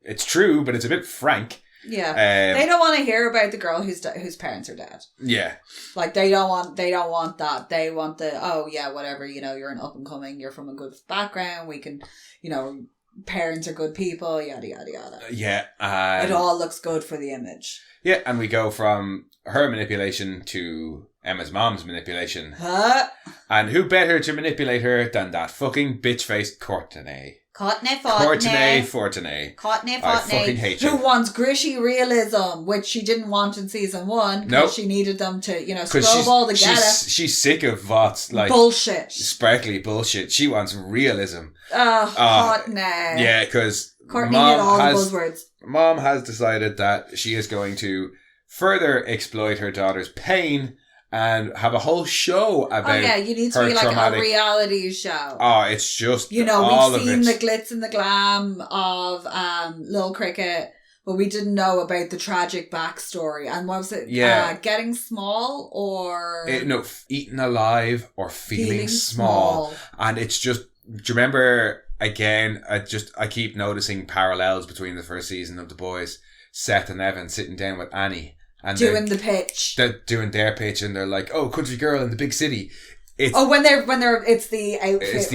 it's true, but it's a bit frank. Yeah. They don't want to hear about the girl whose parents are dead. Yeah. Like, they don't want that. They want whatever, you're an up and coming, you're from a good background, we can, parents are good people, yada, yada, yada. Yeah. It all looks good for the image. Yeah, and we go from her manipulation to Emma's mom's manipulation. And who better to manipulate her than that fucking bitch-faced Courtenay? Courtenay Fortenay. I fucking hate you. Who wants gritty realism, which she didn't want in season 1, because she needed them to, scrub all the gala. She's sick of Vought's, like, bullshit. Sparkly bullshit. She wants realism. Courtenay. Yeah, because Courtenay hit all the buzzwords. Mom has decided that she is going to further exploit her daughter's pain and have a whole show about you need to be like a reality show. Oh, it's just we've seen the glitz and the glam of Lil Cricket, but we didn't know about the tragic backstory. And what was it? Getting small or... eaten alive or feeling small. And it's just... Do you remember, again, I keep noticing parallels between the first season of The Boys. Seth and Evan sitting down with Annie. And doing the pitch. They're doing their pitch and they're like, oh, country girl in the big city. It's the outfit. It's the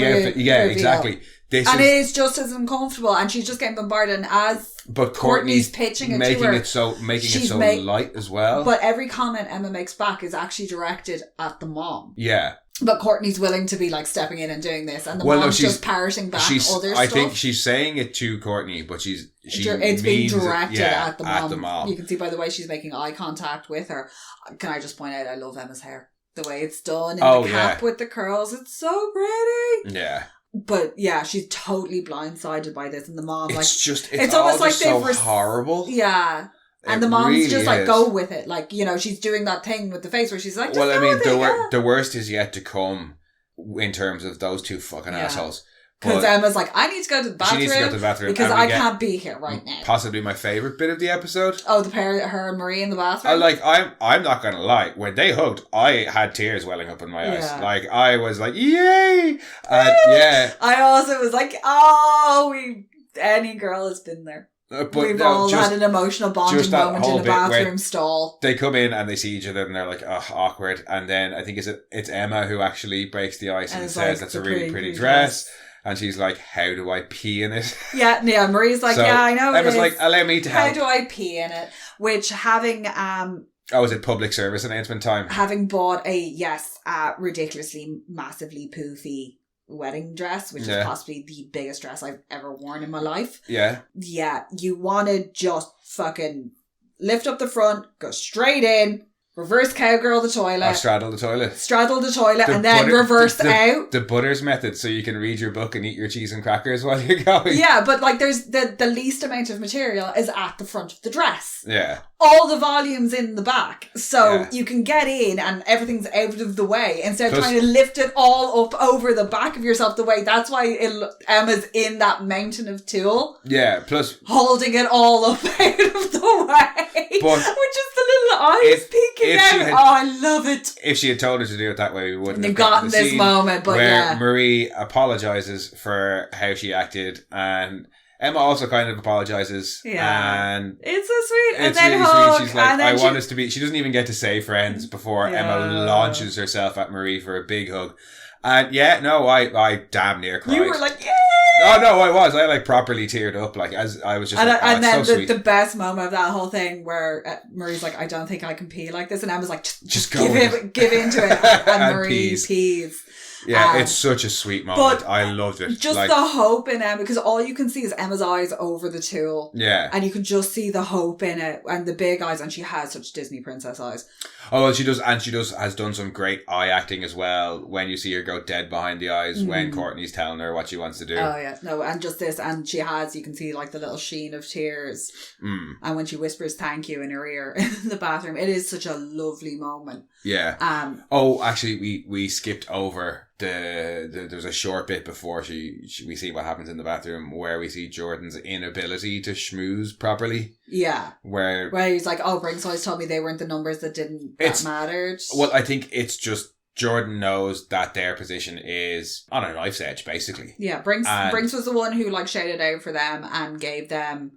outfit. Yeah, reveal. Exactly. It is just as uncomfortable, and she's just getting bombarded. And but Courtney's pitching it making to her, it so light as well. But every comment Emma makes back is actually directed at the mom. Yeah. But Courtney's willing to be like stepping in and doing this, and the mom's just parroting back other stuff. I think she's saying it to Courtney, but it's being directed at the mom. You can see by the way she's making eye contact with her. Can I just point out, I love Emma's hair. The way it's done in the cap with the curls, it's so pretty. Yeah. But yeah, she's totally blindsided by this, and the mom it's almost like so horrible. Yeah. And the mom's really just like, go with it. Like, you know, she's doing that thing with the face where she's like, well, I mean, the worst is yet to come in terms of those two fucking assholes. Because Emma's like, I need to go to the bathroom. She needs to go to the bathroom. Because I can't be here right now. Possibly my favourite bit of the episode. Oh, the pair, her and Marie in the bathroom? I'm not going to lie. When they hugged, I had tears welling up in my eyes. Like, I was like, yay! I also was like, any girl has been there. We've all had an emotional bonding moment in a bathroom stall. They come in and they see each other and they're like, awkward. And then I think it's Emma who actually breaks the ice and says, that's a really pretty dress. And she's like, how do I pee in it? Yeah, Marie's like, I know Emma's like, allow me to help. How do I pee in it? Which having... is it public service announcement time? Having bought a ridiculously, massively poofy wedding dress, which is possibly the biggest dress I've ever worn in my life. Yeah. Yeah, you want to just fucking lift up the front, go straight in, reverse cowgirl the toilet. Straddle the toilet. And then reverse out. The Butters method, so you can read your book and eat your cheese and crackers while you're going. Yeah, but like there's the least amount of material is at the front of the dress. Yeah. All the volume's in the back. So you can get in and everything's out of the way instead of trying to lift it all up over the back of yourself the way. That's why Emma's in that mountain of tulle. Yeah, plus... holding it all up out of the way. But with just the little eyes peeking out. I love it. If she had told her to do it that way, we wouldn't have gotten this moment. But where Marie apologises for how she acted, and Emma also kind of apologises. Yeah. And it's so sweet. It's really sweet. She's like, I want us to be... She doesn't even get to say friends before Emma launches herself at Marie for a big hug. And I damn near cried. You were like, yay! Oh no, I was. I like properly teared up. Like as I was just. And then so the best moment of that whole thing where Marie's like, I don't think I can pee like this, and Emma's like, just give into it, and Marie pees. Yeah, it's such a sweet moment. I loved it. Just the hope in Emma, because all you can see is Emma's eyes over the tulle. Yeah. And you can just see the hope in it and the big eyes, and she has such Disney princess eyes. Oh, well, she has done some great eye acting as well when you see her go dead behind the eyes when Courtney's telling her what she wants to do. Oh, yeah. No, and just this, and you can see like the little sheen of tears. And when she whispers thank you in her ear in the bathroom, it is such a lovely moment. Yeah. Actually, we skipped over there's a short bit before we see what happens in the bathroom where we see Jordan's inability to schmooze properly. Yeah. Where he's like, Brinks always told me they weren't the numbers that mattered. Well, I think it's just Jordan knows that their position is on a knife's edge, basically. Yeah, Brinks was the one who like shouted out for them and gave them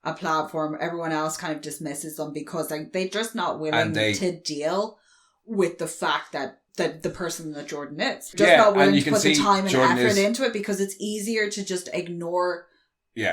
a platform. Everyone else kind of dismisses them because they're just not willing to deal with the fact that the person that Jordan is. Just not willing to put the time and effort into it because it's easier to just ignore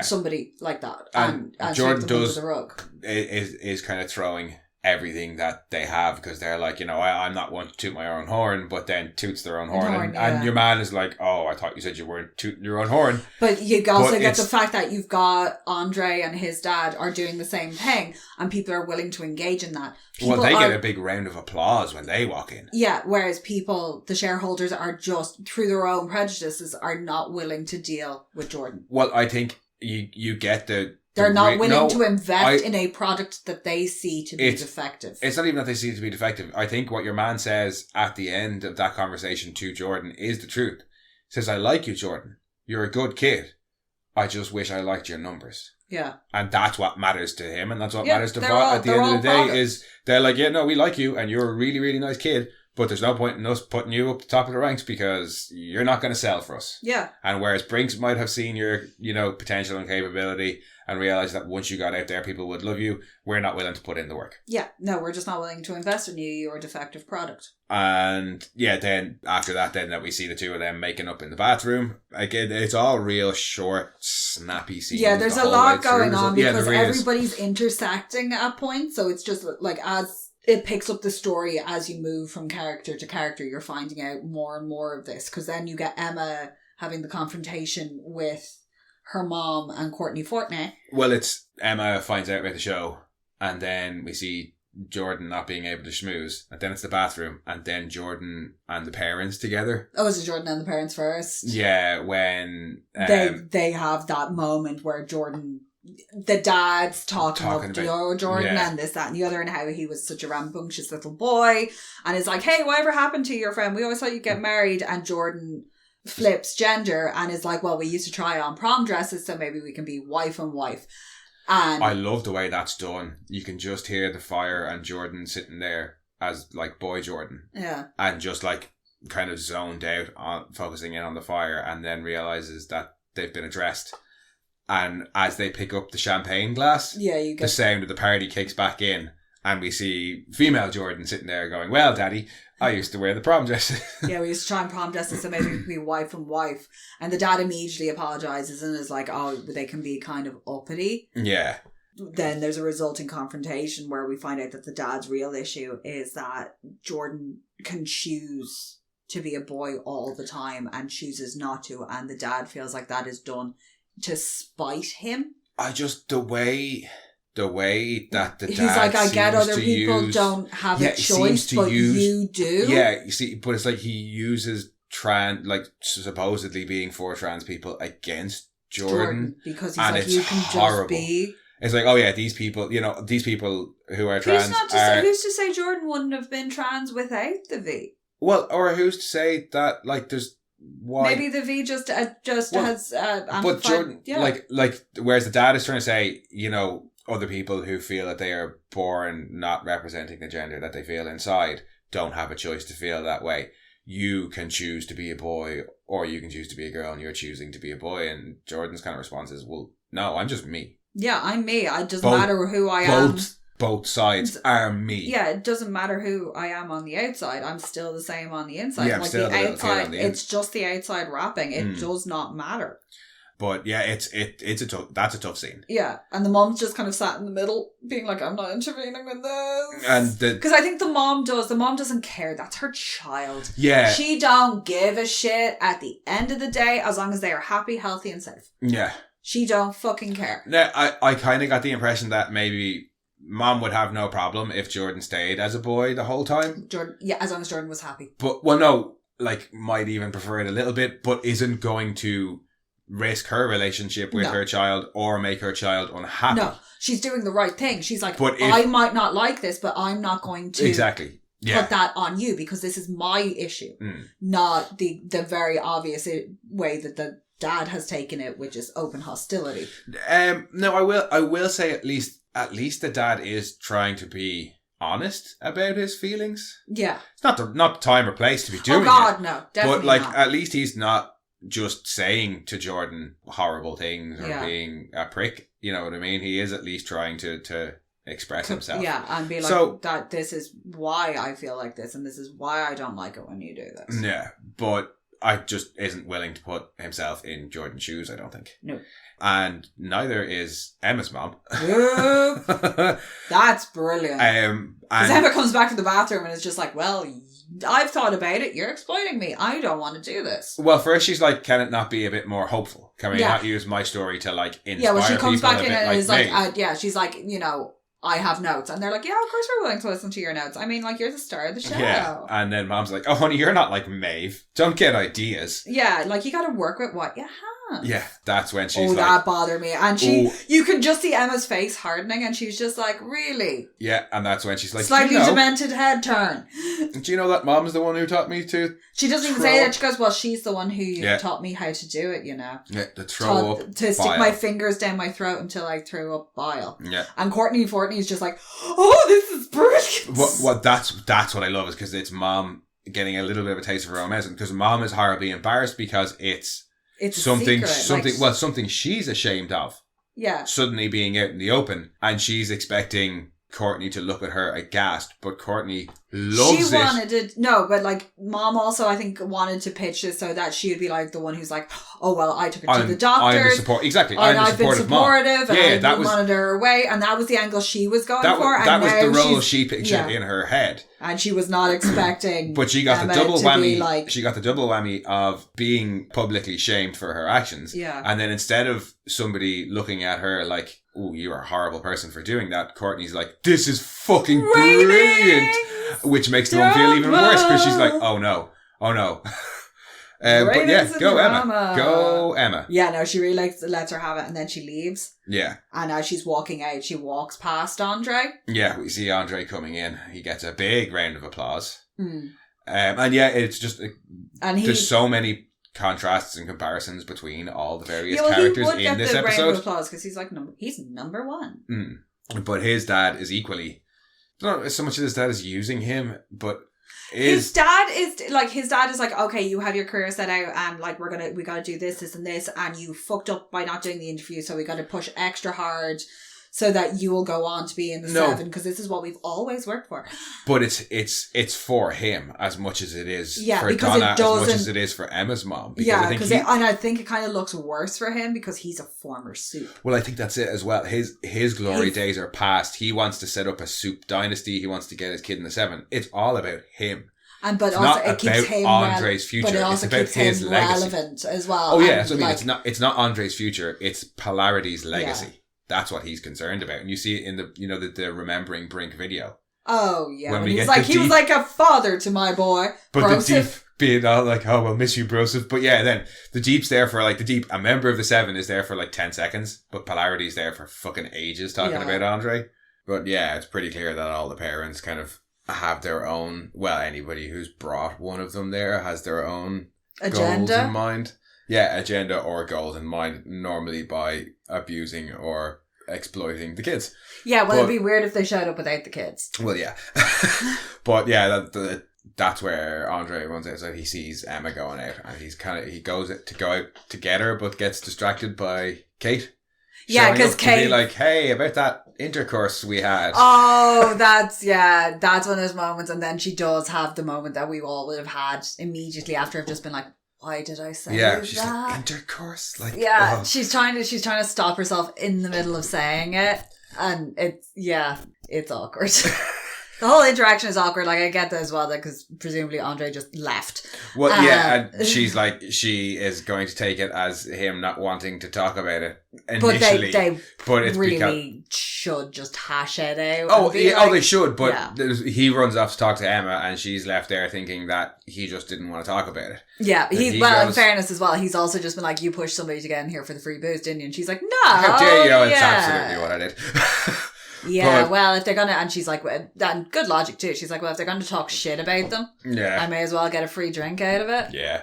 somebody like that and Jordan does the rug. Is kind of throwing everything that they have because they're like, I'm not one to toot my own horn, but then toots their own horn. And your man is like, I thought you said you weren't tooting your own horn. But you also get the fact that you've got Andre and his dad are doing the same thing and people are willing to engage in that. They get a big round of applause when they walk in. Yeah, whereas the shareholders are just, through their own prejudices, are not willing to deal with Jordan. Well, I think you get they're not willing to invest in a product that they see to be defective. It's not even that they see it to be defective. I think what your man says at the end of that conversation to Jordan is the truth. He says, I like you, Jordan. You're a good kid. I just wish I liked your numbers. Yeah. And that's what matters to him. And that's what matters to Vaught at the end of the day is they're like, we like you and you're a really, really nice kid. But there's no point in us putting you up the top of the ranks because you're not going to sell for us. Yeah. And whereas Brinks might have seen your, potential and capability and realised that once you got out there, people would love you, we're not willing to put in the work. Yeah. No, we're just not willing to invest in you. You're a defective product. And then after that, that we see the two of them making up in the bathroom. Again, it's all real short, snappy scenes. Yeah, there's a lot going on because everybody's intersecting at points. So it's just like as it picks up the story as you move from character to character. You're finding out more and more of this, because then you get Emma having the confrontation with her mom and Courtney Fortney. Well, it's Emma finds out about the show, and then we see Jordan not being able to schmooze, and then it's the bathroom, and then Jordan and the parents together. Oh, is it Jordan and the parents first? Yeah, when they have that moment where Jordan, the dad's talking up to Jordan and this, that and the other, and how he was such a rambunctious little boy, and is like, hey, whatever happened to your friend? We always thought you'd get married. And Jordan flips gender and is like, well, we used to try on prom dresses, so maybe we can be wife and wife. And I love the way that's done. You can just hear the fire and Jordan sitting there as like boy Jordan. Yeah. And just like kind of zoned out on focusing in on the fire, and then realizes that they've been addressed. And as they pick up the champagne glass, you get the sound of the party kicks back in, and we see female Jordan sitting there going, well, Daddy, I used to wear the prom dresses. Yeah, we used to try and prom dresses, so maybe we can be wife and wife. And the dad immediately apologises and is like, oh, they can be kind of uppity. Yeah. Then there's a resulting confrontation where we find out that the dad's real issue is that Jordan can choose to be a boy all the time and chooses not to. And the dad feels like that is done to spite him. The way that the he's dad like, I get other to people use, don't have a choice, but you do. Yeah, you see, but it's like he uses supposedly being for trans people against Jordan because he's like, you can horrible. Just be. It's like, oh yeah, these people who are trans. Who's to say Jordan wouldn't have been trans without the V? Well, or who's to say that like there's. Why? Maybe the V just has amplified. But Jordan, like, whereas the dad is trying to say, other people who feel that they are born not representing the gender that they feel inside don't have a choice to feel that way. You can choose to be a boy, or you can choose to be a girl, and you're choosing to be a boy. And Jordan's kind of response is, well, no, I'm just me. Yeah, I'm me. It doesn't matter who I am. Both sides are me. Yeah, it doesn't matter who I am on the outside. I'm still the same on the inside. Yeah, like the outside, it's just the outside wrapping. It does not matter. But yeah, that's a tough scene. Yeah, and the mom's just kind of sat in the middle, being like, "I'm not intervening with this." And because I think the mom doesn't care. That's her child. Yeah, she don't give a shit at the end of the day as long as they are happy, healthy, and safe. Yeah, she don't fucking care. Now, I kind of got the impression that maybe Mom would have no problem if Jordan stayed as a boy the whole time. As long as Jordan was happy. But, well, no, like, might even prefer it a little bit, but isn't going to risk her relationship with her child or make her child unhappy. No, she's doing the right thing. She's like, I might not like this, but I'm not going to put that on you because this is my issue, not the very obvious way that the dad has taken it, which is open hostility. No, I will say at least the dad is trying to be honest about his feelings. Yeah. It's not the time or place to be doing it. Oh God, no. Definitely But not. At least he's not just saying to Jordan horrible things or being a prick. You know what I mean? He is at least trying to express himself. Yeah, and be like, that this is why I feel like this and this is why I don't like it when you do this. Yeah, but I just isn't willing to put himself in Jordan's shoes, I don't think. No. And neither is Emma's mom. That's brilliant. Because Emma comes back to the bathroom and is just like, well, I've thought about it. You're exploiting me. I don't want to do this. Well, first she's like, can it not be a bit more hopeful? Can we not use my story to like inspire people? Yeah, well, she comes back in and like is like, she's like, I have notes. And they're like, yeah, of course we're willing to listen to your notes. I mean, like, you're the star of the show. Yeah. And then Mom's like, oh, honey, you're not like Maeve. Don't get ideas. Yeah, like, you got to work with what you have. Yeah, that's when she's like... that bothered me. And you can just see Emma's face hardening and she's just like, really? Yeah, and that's when she's like... Slightly demented head turn. Do you know that Mom's the one who taught me to... She doesn't even say that. She goes, well, she's the one who taught me how to do it, Yeah, to throw up to stick my fingers down my throat until I threw up bile. Yeah. And Courtney Fortney is just like, oh, this is brilliant. Well, that's what I love is because it's Mom getting a little bit of a taste of her own medicine because Mom is horribly embarrassed because it's something she's ashamed of. Yeah. Suddenly being out in the open and she's expecting Courtney to look at her aghast, but Courtney loves she wanted it. No, but like mom also I think wanted to pitch this so that she would be like the one who's like, oh well, I took her to the doctor. I'm the support. Exactly. And I've been supportive mom. and I wanted her away, and that was the angle she was going for. That was the role she pictured in her head. And she was not expecting. But she got the double whammy. She got the double whammy of being publicly shamed for her actions. Yeah. And then instead of somebody looking at her like, oh, you're a horrible person for doing that, Courtney's like, this is fucking brilliant. Which makes the one feel even worse because she's like, oh no. But yeah, go Emma. Go Emma. Yeah, no, she really lets her have it, and then she leaves. Yeah. And as she's walking out, she walks past Andre. Yeah, we see Andre coming in. He gets a big round of applause. Mm. And yeah, it's just... there's so many contrasts and comparisons between all the various characters in this episode. He would get the round of applause because he's like, he's number one. Mm. But his dad is equally... Not so much as his dad is using him, but... His dad is like, okay, you have your career set out and like we gotta do this and this, and you fucked up by not doing the interview, so we gotta push extra hard so that you will go on to be in the 7 because this is what we've always worked for. But it's for him as much as it is for Donna, as much as it is for Emma's mom. Because I think it kind of looks worse for him because he's a former Soup. Well, I think that's it as well. His glory days are past. He wants to set up a Soup dynasty. He wants to get his kid in the 7. It's all about him. But also it keeps him Andre's future. But it also keeps his him relevant as well. Oh yeah, so I mean, it's not Andre's future. It's Polarity's legacy. Yeah. That's what he's concerned about, and you see it in the Remembering Brink video. Oh yeah, when he was like a father to my boy. But Broseph. The Deep being all like, oh well, miss you, Broseph. But yeah, then the Deep's there for like a member of the 7 is there for like 10 seconds, but Polarity's there for fucking ages talking about Andre. But yeah, it's pretty clear that all the parents kind of have their own, well, anybody who's brought one of them there has their own agenda goals in mind. Yeah, agenda or goals in mind, normally by abusing or exploiting the kids. Yeah, well, it'd be weird if they showed up without the kids. Well, yeah. But yeah, that's where Andre runs out. So he sees Emma going out and he goes to go out to get her, but gets distracted by Cate. Yeah, because Cate... be like, hey, about that intercourse we had. Oh, that's one of those moments. And then she does have the moment that we all would have had immediately after have just been like, why did I say that? Yeah, she's like, intercourse? Like, yeah, she's trying to stop herself in the middle of saying it. And it's awkward. The whole interaction is awkward. Like, I get that as well, because presumably Andre just left. Well, and she's like, she is going to take it as him not wanting to talk about it initially. But they really should just hash it out. Oh, they should. But he runs off to talk to Emma, and she's left there thinking that he just didn't want to talk about it. Yeah, in fairness as well, he's also just been like, you pushed somebody to get in here for the free booze, didn't you? And she's like, no. How dare you? It's absolutely what I did. Yeah, well, if they're gonna, and she's like, and good logic too. She's like, well, if they're gonna talk shit about them, I may as well get a free drink out of it. Yeah,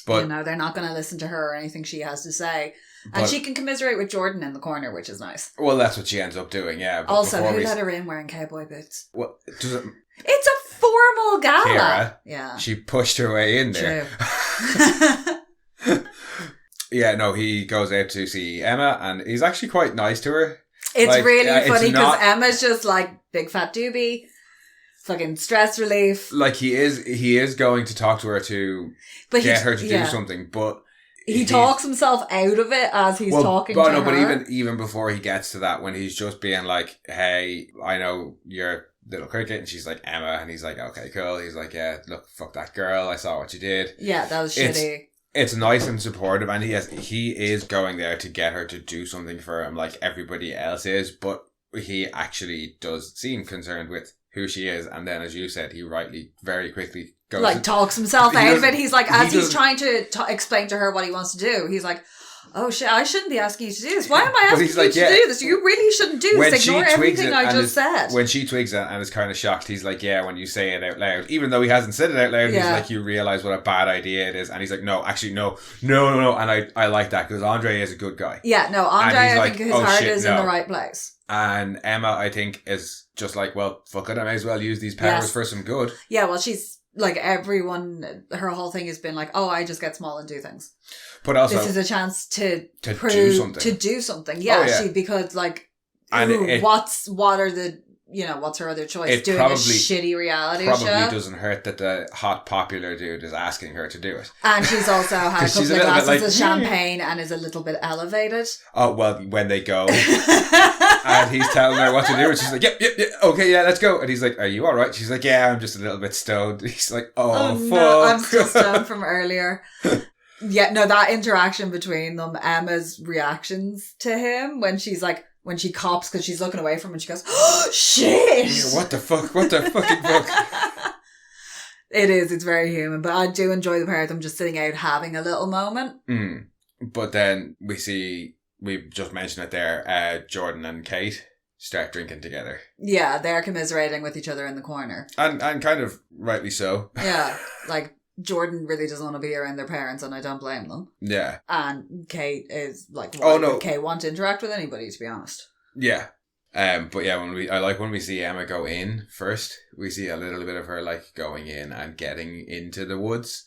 but they're not gonna listen to her or anything she has to say, and she can commiserate with Jordan in the corner, which is nice. Well, that's what she ends up doing. Yeah. But also, who let her in wearing cowboy boots? Well, does it? It's a formal gala. Kira, yeah, she pushed her way in there. True. Yeah, no, he goes out to see Emma, and he's actually quite nice to her. It's like, really funny because Emma's just like big fat doobie, fucking stress relief. Like he is going to talk to her to get her to do something, but he talks himself out of it as he's talking to her. But even before he gets to that, when he's just being like, "Hey, I know you're little cricket," and she's like, "Emma," and he's like, "Okay, cool." He's like, "Yeah, look, fuck that girl. I saw what you did." Yeah, that was shitty. It's nice and supportive, and he is going there to get her to do something for him like everybody else is, but he actually does seem concerned with who she is, and then, as you said, he rightly very quickly goes talks himself out of it. He's like, he's trying to explain to her what he wants to do, he's like, oh shit, I shouldn't be asking you to do this. Why am I asking you to do this? You really shouldn't do this. Ignore everything I just said. When she twigs it and is kind of shocked, he's like, yeah, when you say it out loud. Even though he hasn't said it out loud, he's like, you realise what a bad idea it is. And he's like, no, actually, no. And I like that because Andre is a good guy. Yeah, no, Andre, I think his heart is in the right place. And Emma, I think, is just like, well, fuck it, I may as well use these powers for some good. Yeah, well, she's like, everyone, her whole thing has been like, oh, I just get small and do things. But also, this is a chance to do something. To do something. Yeah, because like, what are the what's her other choice? Doing a shitty reality show. Probably doesn't hurt that the hot popular dude is asking her to do it. And she's also had a couple of glasses of champagne and is a little bit elevated. Oh, well, when they go and he's telling her what to do and she's like, yep, okay, yeah, let's go. And he's like, are you alright? She's like, yeah, I'm just a little bit stoned. He's like, oh fuck. No, I'm still stoned from earlier. Yeah, no, that interaction between them, Emma's reactions to him when she cops because she's looking away from him and she goes, oh, shit! Yeah, what the fucking fuck? It's very human, but I do enjoy the pair of them just sitting out having a little moment. But then we just mentioned it there, Jordan and Cate start drinking together. Yeah, they're commiserating with each other in the corner. And kind of rightly so. Yeah, like Jordan really doesn't want to be around their parents and I don't blame them. Yeah. And Cate is like, why would Cate want to interact with anybody, to be honest? Yeah. But yeah, when we see Emma go in first, we see a little bit of her like going in and getting into the woods.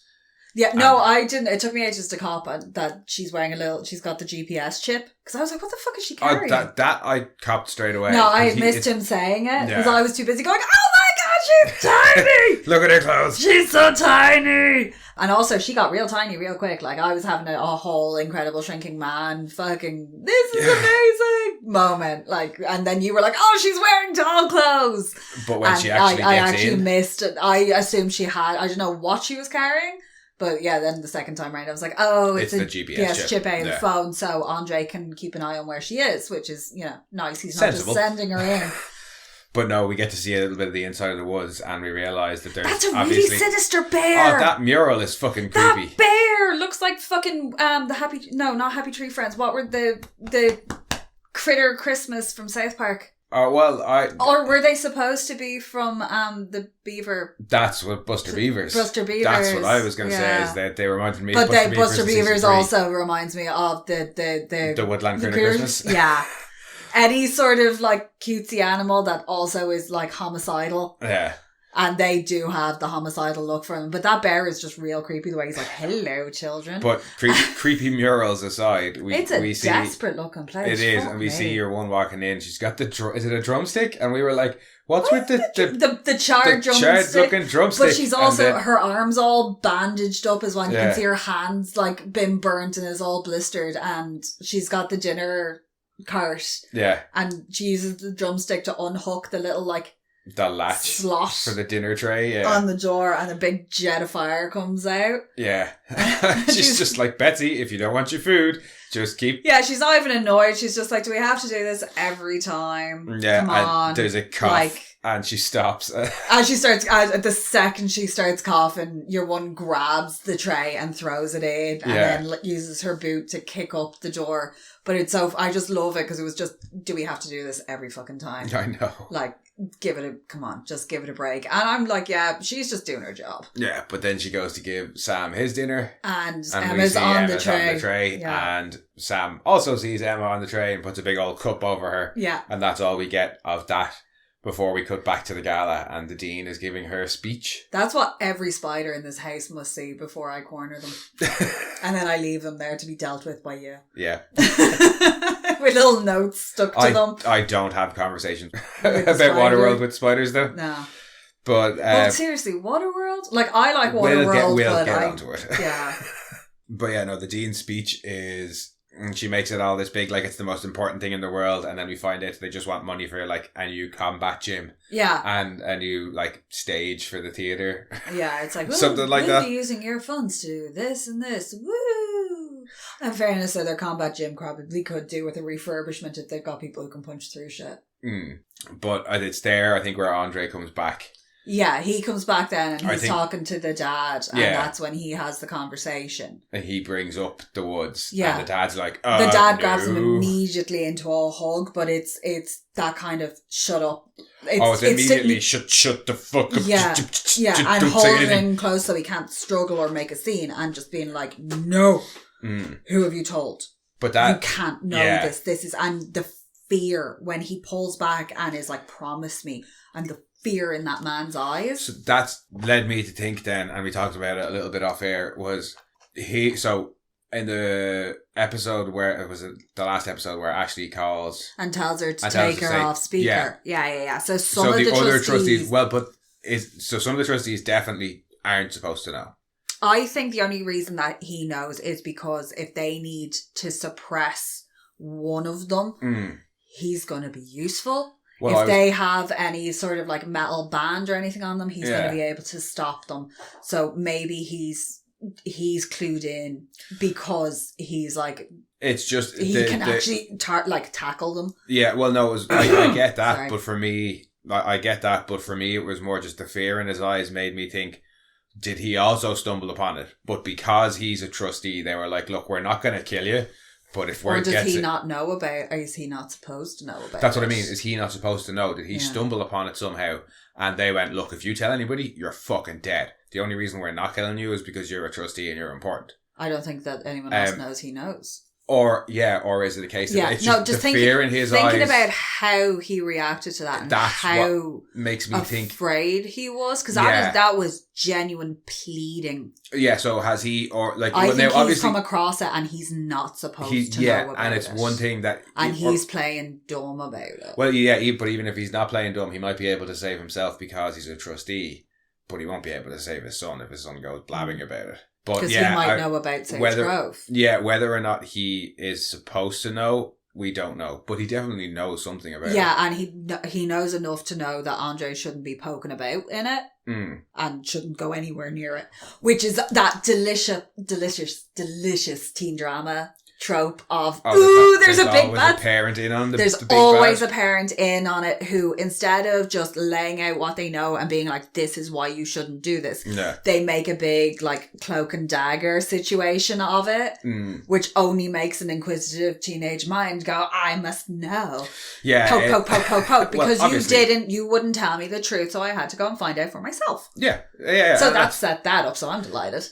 Yeah, no, I didn't. It took me ages to cop that she's wearing she's got the GPS chip. Because I was like, what the fuck is she carrying? That I copped straight away. No, I missed him saying it. Because I was too busy going, oh my god, she's tiny! Look at her clothes. She's so tiny! And also, she got real tiny real quick. Like, I was having a whole incredible shrinking man fucking, this is amazing moment. Like, and then you were like, oh, she's wearing tall clothes. But when she actually missed it. I assumed she had, I don't know what she was carrying. But yeah, then the second time round, I was like, oh, it's a GPS chip out of the phone, so Andre can keep an eye on where she is, which is, nice. He's not just sending her in. But no, we get to see a little bit of the inside of the woods, and we realise that there's That's a really sinister bear. Oh, that mural is fucking creepy. That bear looks like fucking not Happy Tree Friends. What were the Critter Christmas from South Park? Or were they supposed to be from the Beaver? That's what Buster Beavers. Buster Beavers. That's what I was going to say. Is that they reminded me. But of Buster Beavers also reminds me of the Woodland Critter Christmas. Yeah, any sort of like cutesy animal that also is like homicidal. Yeah. And they do have the homicidal look for them. But that bear is just real creepy the way he's like, hello, children. But creepy murals aside, it's a desperate looking place. It is. And we see your one walking in. She's got is it a drumstick? And we were like, what's with the charred drumstick? Charred looking drumstick. But she's also, her arms all bandaged up as well. You can see her hands like been burnt and is all blistered. And she's got the dinner cart. Yeah. And she uses the drumstick to unhook the little like, the latch slot for the dinner tray on the door, and a big jet of fire comes out. Yeah. She's just like, Betsy, if you don't want your food, just keep... Yeah, she's not even annoyed. She's just like, do we have to do this every time? Yeah, come on. And there's a cough, and she stops. And she starts, at the second she starts coughing, your one grabs the tray and throws it in, and then uses her boot to kick up the door. But it's I just love it, because it was just, do we have to do this every fucking time? I know. Like, just give it a break. And I'm like, yeah, she's just doing her job. Yeah, but then she goes to give Sam his dinner. And Emma's on the tray. And Sam also sees Emma on the tray and puts a big old cup over her. Yeah. And that's all we get of that before we cut back to the gala, and the Dean is giving her a speech. That's what every spider in this house must see before I corner them. And then I leave them there to be dealt with by you. Yeah. With little notes stuck to them. I don't have conversations about Waterworld with spiders, though. No. But seriously, Waterworld? Like, I like Waterworld, we'll get onto it. Yeah. But yeah, no, the Dean's speech is... She makes it all this big, like it's the most important thing in the world, and then we find out they just want money for like a new combat gym. Yeah. And a new like stage for the theatre. Yeah, it's like, something like that. We'll be using your funds to do this and this. Woo! In fairness, their combat gym probably could do with a refurbishment if they've got people who can punch through shit. But it's there, I think, where Andre comes back. Yeah, he comes back then and he's talking to the dad, and that's when he has the conversation. And he brings up the woods. Yeah. And the dad's like, the dad grabs him immediately into a hug, but it's that kind of shut up. It's immediately shut the fuck up. Yeah, and holding him close so he can't struggle or make a scene, and just being like, no, who have you told? But that... You can't know this. This is... And the fear when he pulls back and is like, promise me, and the fear in that man's eyes. So that's led me to think then, and we talked about it a little bit off air, was in the episode where it was the last episode where Ashley calls and tells her to take her off speaker. Yeah. So some of the other trustees so some of the trustees definitely aren't supposed to know. I think the only reason that he knows is because if they need to suppress one of them, he's going to be used.ful. Well, if they have any sort of like metal band or anything on them, he's going to be able to stop them. So maybe he's clued in because he's like, it's just he can actually tackle them. Yeah, well, no, I get that, but for me, it was more just the fear in his eyes made me think, did he also stumble upon it? But because he's a trustee, they were like, look, we're not going to kill you. But if or does he not know about it? Or is he not supposed to know about it? That's what I mean. Is he not supposed to know? Did he stumble upon it somehow? And they went, look, if you tell anybody, you're fucking dead. The only reason we're not killing you is because you're a trustee and you're important. I don't think that anyone else knows he knows. Or is it a case that it's just the fear in his eyes? Thinking about how he reacted to that and how makes me think afraid he was, because that was genuine pleading. Yeah, so has he, or like... I think he's come across it and he's not supposed to know about it. Yeah, and it's one thing that... And he's playing dumb about it. Well, yeah, but even if he's not playing dumb, he might be able to save himself because he's a trustee, but he won't be able to save his son if his son goes blabbing about it. Because he might know about Sage Grove. Yeah, whether or not he is supposed to know, we don't know. But he definitely knows something about it. Yeah, and he knows enough to know that Andre shouldn't be poking about in it and shouldn't go anywhere near it. Which is that delicious teen drama trope of, there's a big bad parent in on there's always a parent in on it who, instead of just laying out what they know and being like, this is why you shouldn't do this, they make a big like cloak and dagger situation of it, which only makes an inquisitive teenage mind go, I must know. Poke, because you wouldn't tell me the truth, so I had to go and find out for myself. So that set that up, so I'm delighted.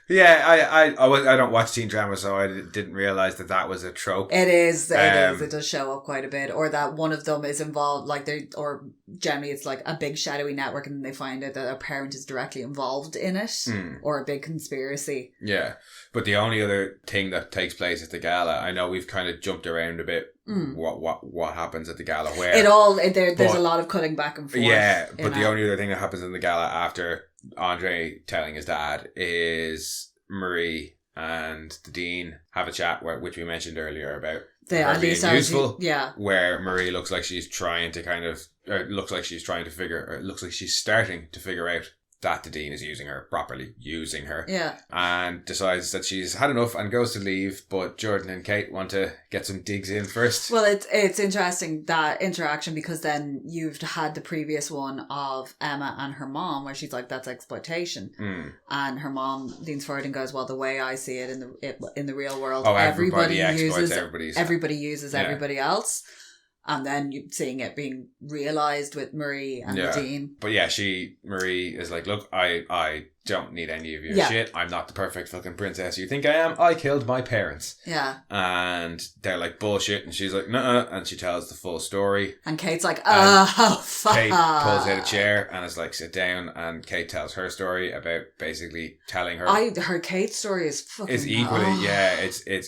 Yeah, I don't watch teen drama, so I didn't realise that was a trope. It is. It does show up quite a bit, or that one of them is involved, or generally it's like a big shadowy network, and then they find out that a parent is directly involved in it, or a big conspiracy. Yeah, but the only other thing that takes place at the gala, I know we've kind of jumped around a bit. What happens at the gala? Where there's a lot of cutting back and forth. Yeah, but the only other thing that happens in the gala after Andre telling his dad is Marie and the Dean have a chat, which we mentioned earlier about her being useful. Where Marie looks like she's trying to starting to figure out that the Dean is properly using her. Yeah. And decides that she's had enough and goes to leave, but Jordan and Kate want to get some digs in first. Well, it's interesting, that interaction, because then you've had the previous one of Emma and her mom, where she's like, that's exploitation. And her mom leans forward and goes, well, the way I see it in the real world, everybody uses everybody else. And then you seeing it being realised with Marie and the Dean. But yeah, Marie is like, look, I don't need any of your shit. I'm not the perfect fucking princess you think I am. I killed my parents. Yeah. And they're like, bullshit. And she's like, nuh-uh. And she tells the full story. And Kate's like, oh, fuck. Kate pulls out a chair and is like, sit down. And Kate tells her story about basically telling her. Her Kate's story is fucking... It's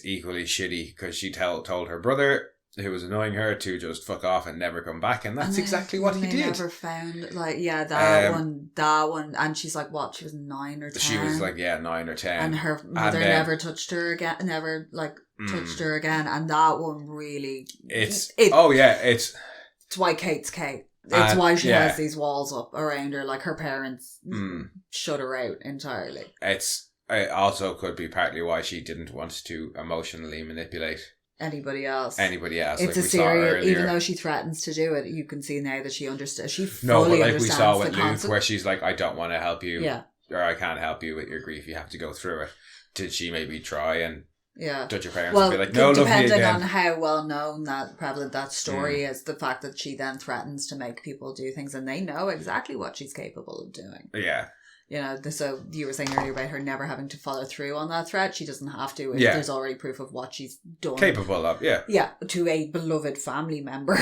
equally shitty, because she told her brother, who was annoying her, to just fuck off and never come back, and that's exactly what he did. Never found that one, and she's like, what? She was 9 or 10. She was like 9 or 10, and her mother never touched her again. Touched her again, and that one really. It's why Kate's Kate. It's why she has these walls up around her, like her parents shut her out entirely. It also could be partly why she didn't want to emotionally manipulate anybody else. It's a serious, even though she threatens to do it, you can see now that she understands. She fully understands. We saw with Luke, where she's like, I don't want to help you, or I can't help you with your grief, you have to go through it. Did she maybe try and touch her parents and be like, no, love me again? Depending on how well known prevalent that story is, the fact that she then threatens to make people do things, and they know exactly what she's capable of doing. Yeah. So you were saying earlier about her never having to follow through on that threat. She doesn't have to if there's already proof of what she's done. Capable of, Yeah, to a beloved family member.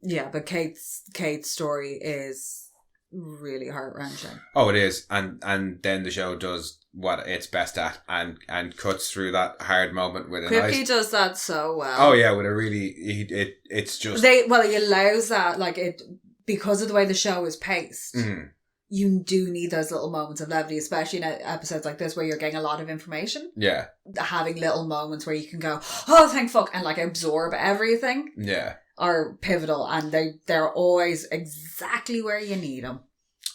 Yeah, but Kate's story is really heart-wrenching. Oh, it is. And then the show does what it's best at and cuts through that hard moment with a nice... Kripke does that so well. Oh, yeah, with a really... It's just... He allows that, like, it because of the way the show is paced. Mm. You do need those little moments of levity, especially in episodes like this where you're getting a lot of information. Yeah. Having little moments where you can go, oh, thank fuck, and like absorb everything. Yeah. Are pivotal, and they're always exactly where you need them.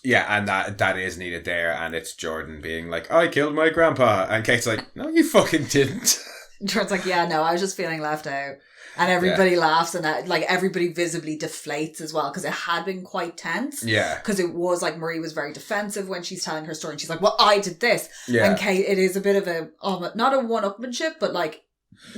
Yeah, and that is needed there, and it's Jordan being like, I killed my grandpa, and Kate's like, no, you fucking didn't. Jordan's like, yeah, no, I was just feeling left out. And everybody laughs, and everybody visibly deflates as well, because it had been quite tense. Yeah. Because it was like Marie was very defensive when she's telling her story, and she's like, well, I did this. Yeah. And Kate, it is a bit of a, not a one-upmanship, but like,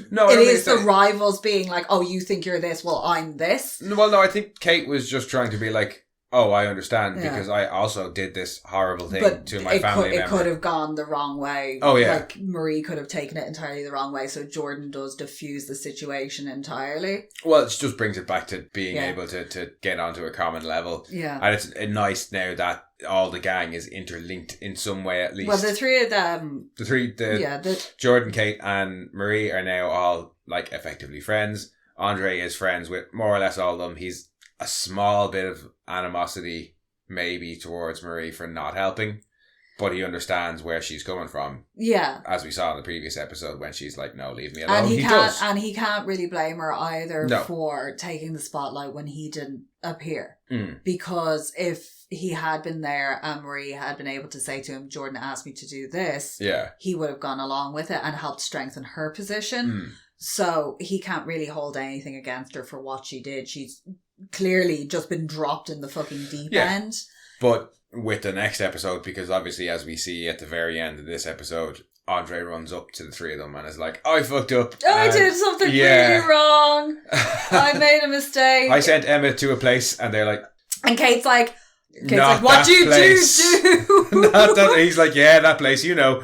no, it is the rivals being like, oh, you think you're this, well, I'm this. Well, no, I think Kate was just trying to be like, oh, I understand, because I also did this horrible thing to my family member. It could have gone the wrong way. Oh, yeah. Like, Marie could have taken it entirely the wrong way, so Jordan does diffuse the situation entirely. Well, it just brings it back to being able to get onto a common level. Yeah. And it's nice now that all the gang is interlinked in some way, at least. Well, the three of them... Jordan, Kate, and Marie are now all, like, effectively friends. Andre is friends with more or less all of them. He's a small bit of animosity maybe towards Marie for not helping, but he understands where she's coming from. Yeah. As we saw in the previous episode when she's like, no, leave me alone. And he can't really blame her either for taking the spotlight when he didn't appear. Mm. Because if he had been there and Marie had been able to say to him, Jordan asked me to do this, he would have gone along with it and helped strengthen her position. Mm. So he can't really hold anything against her for what she did. She's clearly just been dropped in the fucking deep end. But with the next episode, because obviously as we see at the very end of this episode, Andre runs up to the three of them and is like, I fucked up. I did something really wrong. I made a mistake. I sent Emma to a place, and they're like... And Kate's like, what do you do? He's like, yeah, that place, you know.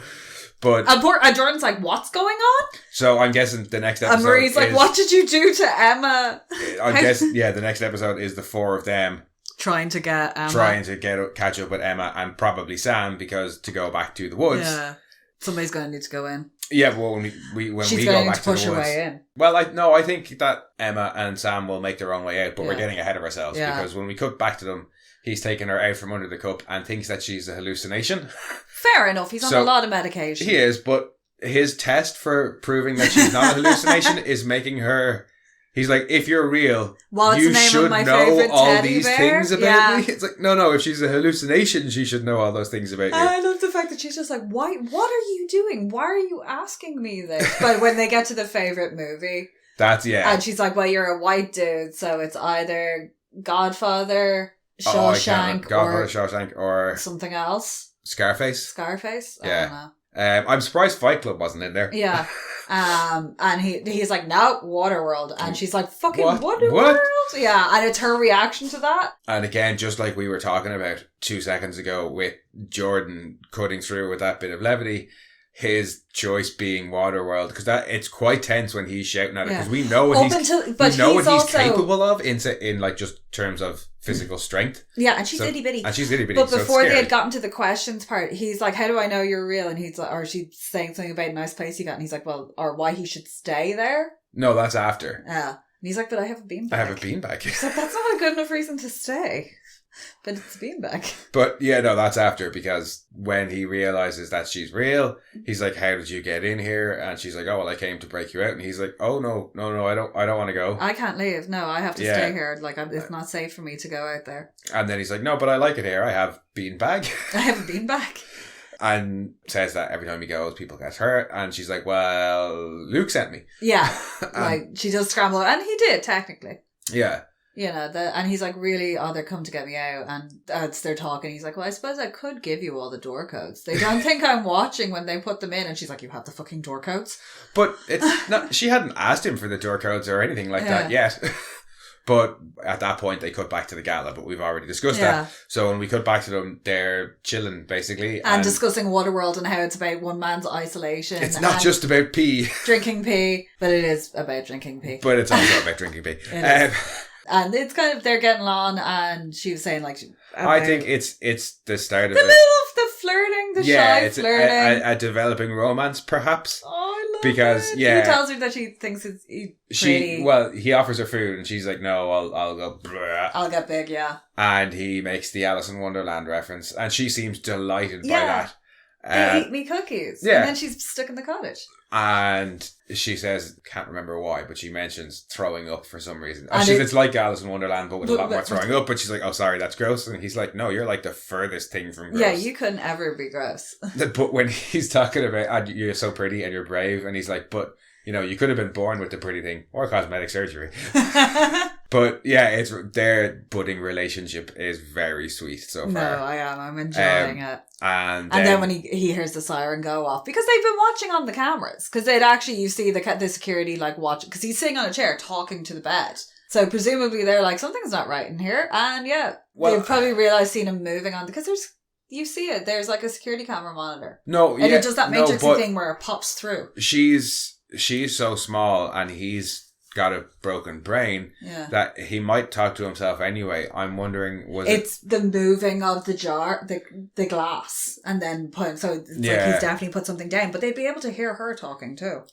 But and Jordan's like, what's going on? So I'm guessing the next episode... And Marie's like, what did you do to Emma? I guess, the next episode is the four of them trying to get Emma. Catch up with Emma and probably Sam, because to go back to the woods... Yeah. Somebody's going to need to go in. Yeah, well, when we go back to the woods... push her way in. Well, I think that Emma and Sam will make their own way out, but we're getting ahead of ourselves, because when we cut back to them, he's taken her out from under the cup and thinks that she's a hallucination. Fair enough. He's on a lot of medication. He is, but his test for proving that she's not a hallucination is making her... He's like, if you're real, you should know all these things about me. It's like, no, if she's a hallucination, she should know all those things about you. I love the fact that she's just like, why? What are you doing? Why are you asking me this? But when they get to the favourite movie... And she's like, well, you're a white dude, so it's either Godfather, Shawshank, or... something else. Scarface? I don't know. I'm surprised Fight Club wasn't in there. Yeah. And he's like, no, Waterworld. And she's like, fucking Waterworld? Yeah. And it's her reaction to that. And again, just like we were talking about 2 seconds ago with Jordan cutting through with that bit of levity, his choice being Waterworld, because it's quite tense when he's shouting at it, because we know what he's capable of in like just terms of physical strength. Yeah, and she's itty bitty. But before they had gotten to the questions part, he's like, how do I know you're real? And he's like, or she's saying something about a nice place he got, and he's like, well, or why he should stay there. No, that's after. Yeah. And he's like, but I have a beanbag. He's like, that's not a good enough reason to stay. But it's a beanbag. But yeah, no, that's after, because when he realizes that she's real, he's like, how did you get in here? And she's like, oh, well, I came to break you out. And he's like, oh, no, I don't want to go. I can't leave. No, I have to stay here. Like, it's not safe for me to go out there. And then he's like, no, but I like it here. I have beanbag. I have a beanbag. And says that every time he goes, people get hurt. And she's like, well, Luke sent me. Yeah. Like, she does scramble. And he did, technically. Yeah. You know, and he's like, really? Oh, they're come to get me out. And as they're talking, he's like, well, I suppose I could give you all the door codes. They don't think I'm watching when they put them in. And she's like, you have the fucking door codes? But it's not, she hadn't asked him for the door codes or anything like that yet. But at that point, they cut back to the gala, but we've already discussed that. So when we cut back to them, they're chilling, basically. And discussing Waterworld and how it's about one man's isolation. It's not just about pee. Drinking pee, but it is about drinking pee. But it's also about drinking pee. And it's kind of, they're getting on, and she was saying like... I think it's the start of the flirting, the shy flirting. A developing romance, perhaps. Oh, I love because, it. Yeah. He tells her that she thinks it's pretty. He offers her food, and she's like, no, I'll go... Bleh. I'll get big, yeah. And he makes the Alice in Wonderland reference, and she seems delighted by that. They eat me cookies. Yeah. And then she's stuck in the cottage. And she says, can't remember why, but she mentions throwing up for some reason. And it's like Alice in Wonderland, but with a lot more throwing up. But she's like, oh, sorry, that's gross. And he's like, no, you're like the furthest thing from gross. Yeah, you couldn't ever be gross. But when he's talking about, you're so pretty and you're brave, and he's like, but, you could have been born with the pretty thing or cosmetic surgery. But yeah, their budding relationship is very sweet so far. No, I am. I'm enjoying it. And then when he hears the siren go off, because they've been watching on the cameras, because you see the security like watching, because he's sitting on a chair talking to the bed. So presumably they're like, something's not right in here. And they've probably realised seeing him moving on, because you see it. There's like a security camera monitor. No, and it does that matrixy thing where it pops through. She's so small, and he's got a broken brain that he might talk to himself anyway. I'm wondering, it's the moving of the jar, the glass, and then like he's definitely put something down, but they'd be able to hear her talking too.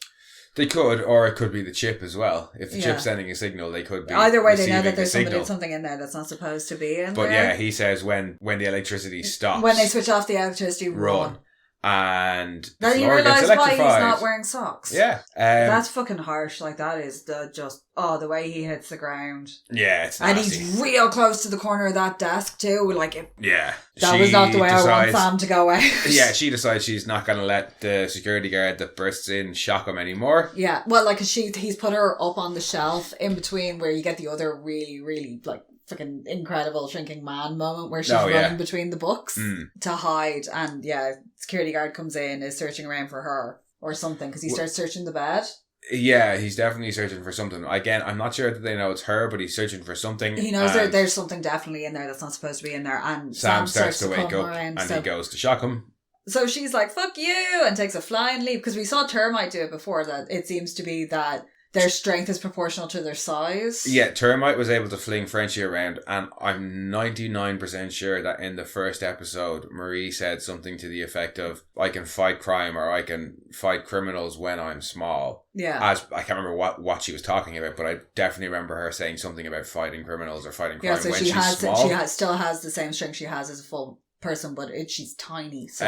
They could, or it could be the chip as well. If the chip's sending a signal, they could be either way. They know that there's something in there that's not supposed to be in there. But yeah, he says when the electricity stops, when they switch off the electricity, run. And then you realise why he's not wearing socks. Yeah. That's fucking harsh. Like, that is the way he hits the ground. Yeah, it's nasty. And he's real close to the corner of that desk too. Like, that was not the way I want Sam to go out. Yeah, she decides she's not going to let the security guard that bursts in shock him anymore. Yeah, well, like, he's put her up on the shelf in between where you get the other really, really, like, freaking incredible shrinking man moment where she's running between the books to hide, and security guard comes in, is searching around for her or something, because he starts searching the bed. Yeah, he's definitely searching for something. Again, I'm not sure that they know it's her, but he's searching for something. He knows there's something definitely in there that's not supposed to be in there, and Sam starts to wake up and he goes to shock him. So she's like, fuck you, and takes a flying leap, because we saw Termite do it before, that it seems to be that their strength is proportional to their size. Yeah, Termite was able to fling Frenchie around, and I'm 99% sure that in the first episode, Marie said something to the effect of, I can fight crime, or I can fight criminals when I'm small. Yeah. I can't remember what she was talking about, but I definitely remember her saying something about fighting criminals or fighting crime when she's small. She still has the same strength she has as a full person, but she's tiny. So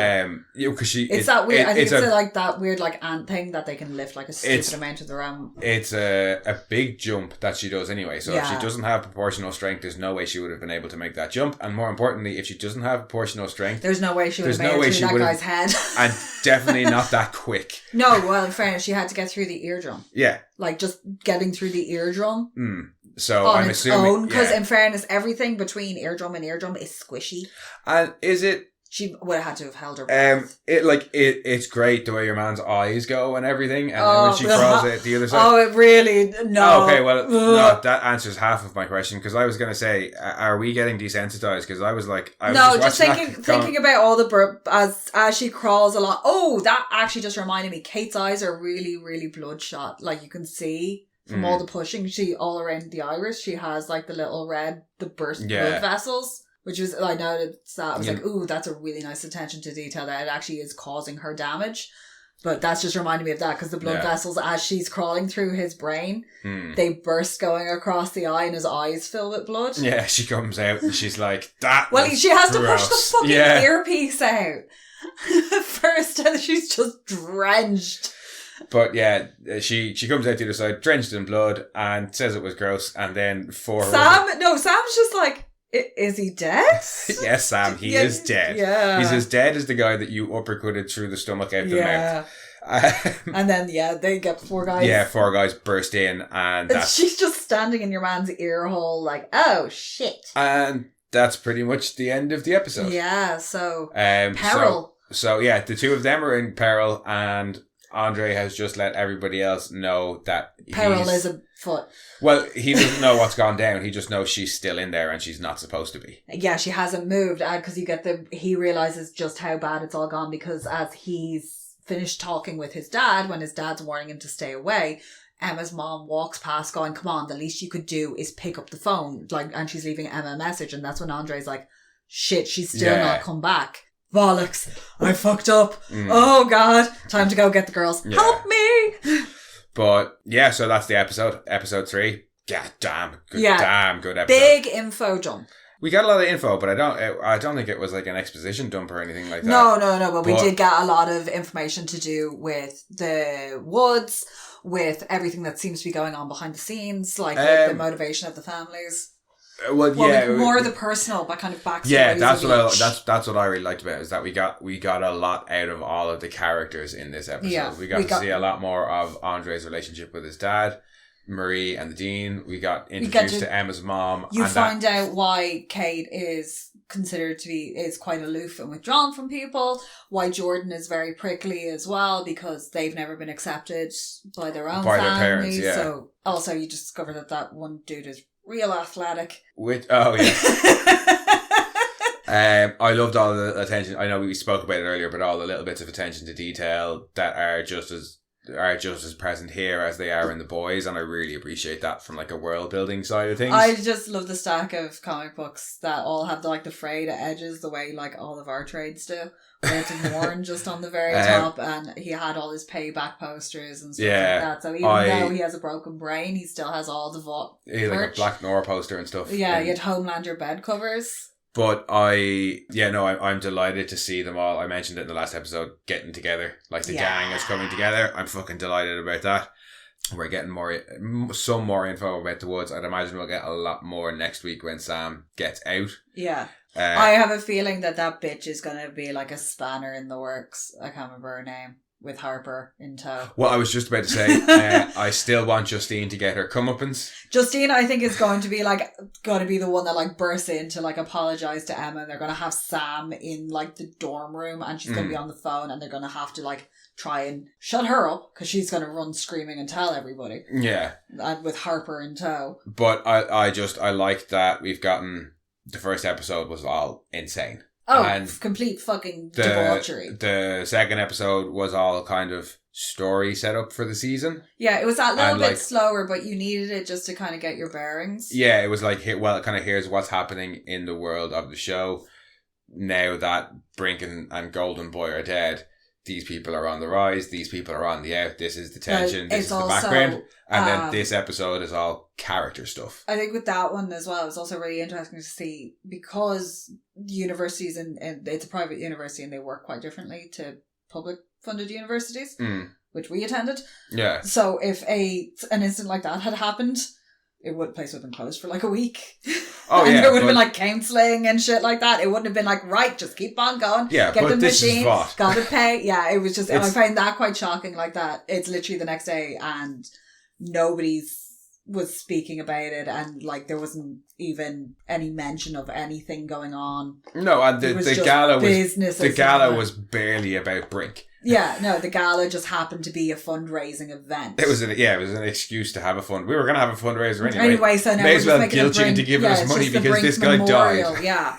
because it's that weird. I think it's like that weird like ant thing that they can lift like a stupid amount of their own. It's a big jump that she does anyway. So if she doesn't have proportional strength, there's no way she would have been able to make that jump. And more importantly, if she doesn't have proportional strength, there's no way she would have made it through that guy's head. And definitely not that quick. No, well, in fairness, she had to get through the eardrum. Yeah, like just getting through the eardrum. So I'm assuming, because in fairness, everything between eardrum and eardrum is squishy. And is it? She would have had to have held her breath. It's great the way your man's eyes go and everything, and then when she crawls out the other side. Oh, it really no. Okay, well, no, that answers half of my question, because I was going to say, are we getting desensitized? Because I was like, just thinking about all the as she crawls along. Oh, that actually just reminded me. Kate's eyes are really, really bloodshot. Like you can see. From all the pushing, all around the iris, she has like the little burst blood vessels, which was, I noticed that. I was like, ooh, that's a really nice attention to detail that it actually is causing her damage. But that's just reminding me of that, because the blood vessels, as she's crawling through his brain, they burst going across the eye, and his eyes fill with blood. Yeah, she comes out and she's like, that well, she has to push the fucking earpiece out first, and she's just drenched. But yeah, she comes out the other side, drenched in blood, and says it was gross, and then Sam's just like, is he dead? Yes, Sam, he is dead. Yeah. He's as dead as the guy that you uppercutted through the stomach out the mouth. And then, they get 4 guys. Yeah, 4 guys burst in, and she's just standing in your man's ear hole like, oh, shit. And that's pretty much the end of the episode. Yeah, so, peril. So, the two of them are in peril, and Andre has just let everybody else know that peril is afoot. Well, he doesn't know what's gone down. He just knows she's still in there and she's not supposed to be. Yeah, she hasn't moved. Because he realizes just how bad it's all gone, because as he's finished talking with his dad, when his dad's warning him to stay away, Emma's mom walks past going, come on, the least you could do is pick up the phone. Like, and she's leaving Emma a message. And that's when Andre's like, shit, she's still not come back. Bollocks. I fucked up. Oh, God. Time to go get the girls. Yeah. Help me. But, yeah, so that's the episode. Episode 3. Yeah, damn good episode. Big info dump. We got a lot of info, but I don't think it was like an exposition dump or anything like that. No, but we did get a lot of information to do with the woods, with everything that seems to be going on behind the scenes, like with the motivation of the families. More of the personal, but kind of backstories. Yeah, that's what I really liked about it, is that we got a lot out of all of the characters in this episode. Yeah, we got to see a lot more of Andre's relationship with his dad, Marie and the Dean. We got introduced to Emma's mom. You find out why Cate is considered to be quite aloof and withdrawn from people. Why Jordan is very prickly as well, because they've never been accepted by their own families. Their parents, yeah. So also you discover that one dude is real athletic. I loved all the attention. I know we spoke about it earlier, but all the little bits of attention to detail that are just as present here as they are in the boys, and I really appreciate that from like a world building side of things. I just love the stack of comic books that all have the frayed edges the way like all of our trades do, where it's worn just on the very top, and he had all his payback posters and stuff like that. So even though he has a broken brain, he still has all the he had like a Black Noir poster and stuff. Yeah, he had Homelander bed covers. But I'm delighted to see them all. I mentioned it in the last episode, getting together. Like the gang is coming together. I'm fucking delighted about that. We're getting some more info about the woods. I'd imagine we'll get a lot more next week when Sam gets out. Yeah. I have a feeling that bitch is going to be like a spanner in the works. I can't remember her name. With Harper in tow. Well, I was just about to say, I still want Justine to get her comeuppance. Justine, I think, is going to be the one that like bursts in to like apologise to Emma, and they're going to have Sam in like the dorm room, and she's going to be on the phone, and they're going to have to like try and shut her up because she's going to run screaming and tell everybody. Yeah. And with Harper in tow. But I like that we've gotten, the first episode was all insane. Oh, and complete fucking debauchery. The second episode was all kind of story set up for the season. Yeah, it was that little bit slower, but you needed it just to kind of get your bearings. Yeah, it was like, here's what's happening in the world of the show. Now that Brink and Golden Boy are dead, these people are on the rise, these people are on the out, this is the tension, this is the background. And then this episode is all character stuff. I think with that one as well, it was also really interesting to see, because universities and it's a private university and they work quite differently to public funded universities, which we attended. Yeah. So if an incident like that had happened, place would have been closed for like a week. Oh, and there would have been like counselling and shit like that. It wouldn't have been like, right, just keep on going. Yeah, get the machine, gotta pay. Yeah, it was just, I find that quite shocking like that. It's literally the next day and was speaking about it, and like there wasn't even any mention of anything going on. No, and the gala was barely about Brink. Yeah, no, the gala just happened to be a fundraising event. It was an excuse to have a fund. We were going to have a fundraiser anyway. So now may as well guilt you into giving us money because this guy died. Yeah,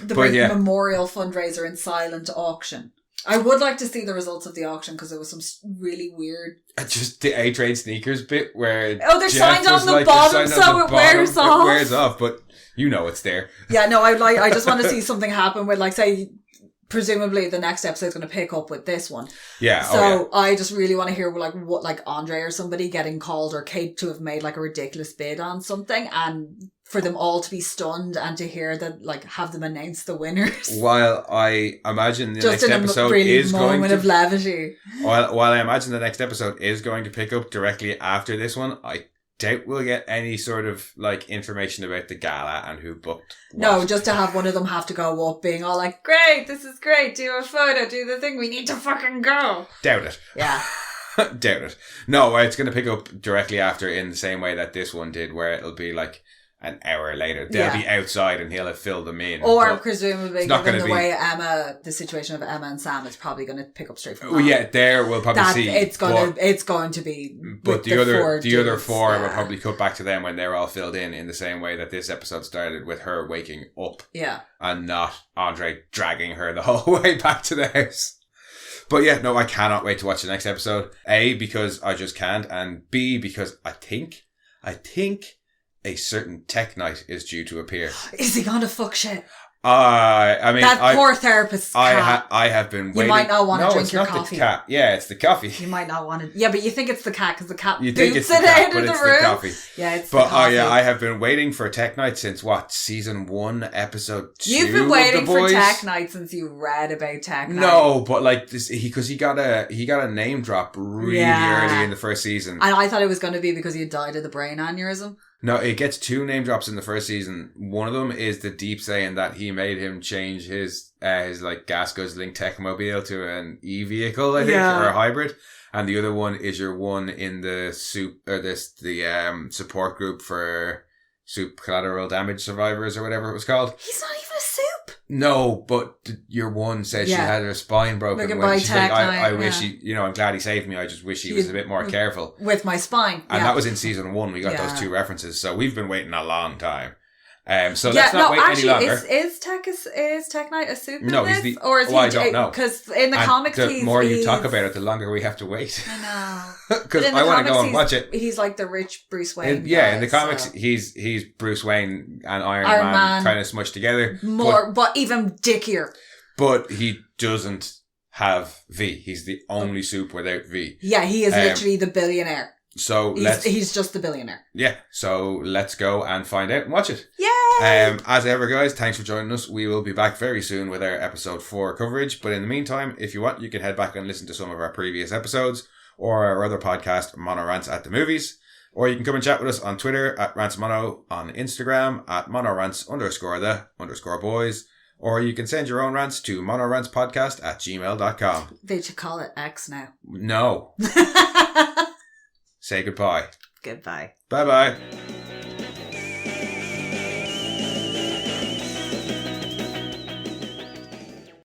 the Brink Memorial fundraiser in silent auction. I would like to see the results of the auction because there was some really weird. Just the A-Trade sneakers bit where they're signed on the bottom, so it wears off. It wears off, but you know it's there. Yeah, no, I just want to see something happen with, like, say, presumably the next episode is going to pick up with this one. Yeah. So I just really want to hear what Andre or somebody getting called, or Cate to have made like a ridiculous bid on something, and for them all to be stunned and to hear that, like, have them announce the winners. While I imagine the next episode is going to... of levity. While I imagine the next episode is going to pick up directly after this one, I doubt we'll get any sort of, like, information about the gala and who booked what. No, just to have one of them have to go up being all like, great, this is great, do a photo, do the thing, we need to fucking go. Doubt it. Yeah. Doubt it. No, it's going to pick up directly after, in the same way that this one did, where it'll be like an hour later. They'll be outside and he'll have filled them in. Or presumably, given the way the situation of Emma and Sam, it's probably going to pick up straight from that. Well, yeah, there we'll probably see. It's going to be. But the other four will probably cut back to them when they're all filled in the same way that this episode started, with her waking up. Yeah. And not Andre dragging her the whole way back to the house. But yeah, no, I cannot wait to watch the next episode. A, because I just can't, and B, because I think a certain tech knight is due to appear. Is he gonna fuck shit? I mean, that poor therapist. I have been waiting. You might not want to drink your coffee. No, it's not the cat. Yeah, it's the coffee. You might not want to. Yeah, but you think it's the cat because the cat you boots think it's it the cat, out but of the it's room. The coffee. Yeah, it's but the coffee. yeah, I have been waiting for Tech Night since what, season 1, episode 2. You've been waiting for Tech Night since you read about Tech Night. No, but like this, because he got a name drop really early in the first season, and I thought it was going to be because he had died of the brain aneurysm. No, it gets 2 name drops in the first season. One of them is the deep saying that he made him change his like gas guzzling techmobile to an e-vehicle, I think, or a hybrid. And the other one is your one in the support group for soup collateral damage survivors or whatever it was called. He's not even a soup. No, but your one says she had her spine broken. When she's like, I wish he, I'm glad he saved me. I just wish he was a bit more careful with my spine. And that was in season 1. We got those 2 references. So we've been waiting a long time. So let's not wait any longer. Is Tech Knight a soup? No, in he's this? the. Or is I don't know. Because in the comics, the more you talk about it, the longer we have to wait. I know. Because I want to go and watch it. He's like the rich Bruce Wayne. In the comics, he's Bruce Wayne and Iron Man kind of smushed together. But even dickier. But he doesn't have V. He's the only soup without V. Yeah, he is literally the billionaire. So he's just the billionaire. Yeah. So let's go and find out and watch it. Yay! As ever, guys, thanks for joining us. We will be back very soon with our episode 4 coverage. But in the meantime, if you want, you can head back and listen to some of our previous episodes or our other podcast, Mono Rants at the Movies. Or you can come and chat with us on Twitter at RantsMono, on Instagram at monorants_the_boys. Or you can send your own rants to monorantspodcast@gmail.com. They should call it X now. No. Say goodbye. Goodbye. Bye-bye.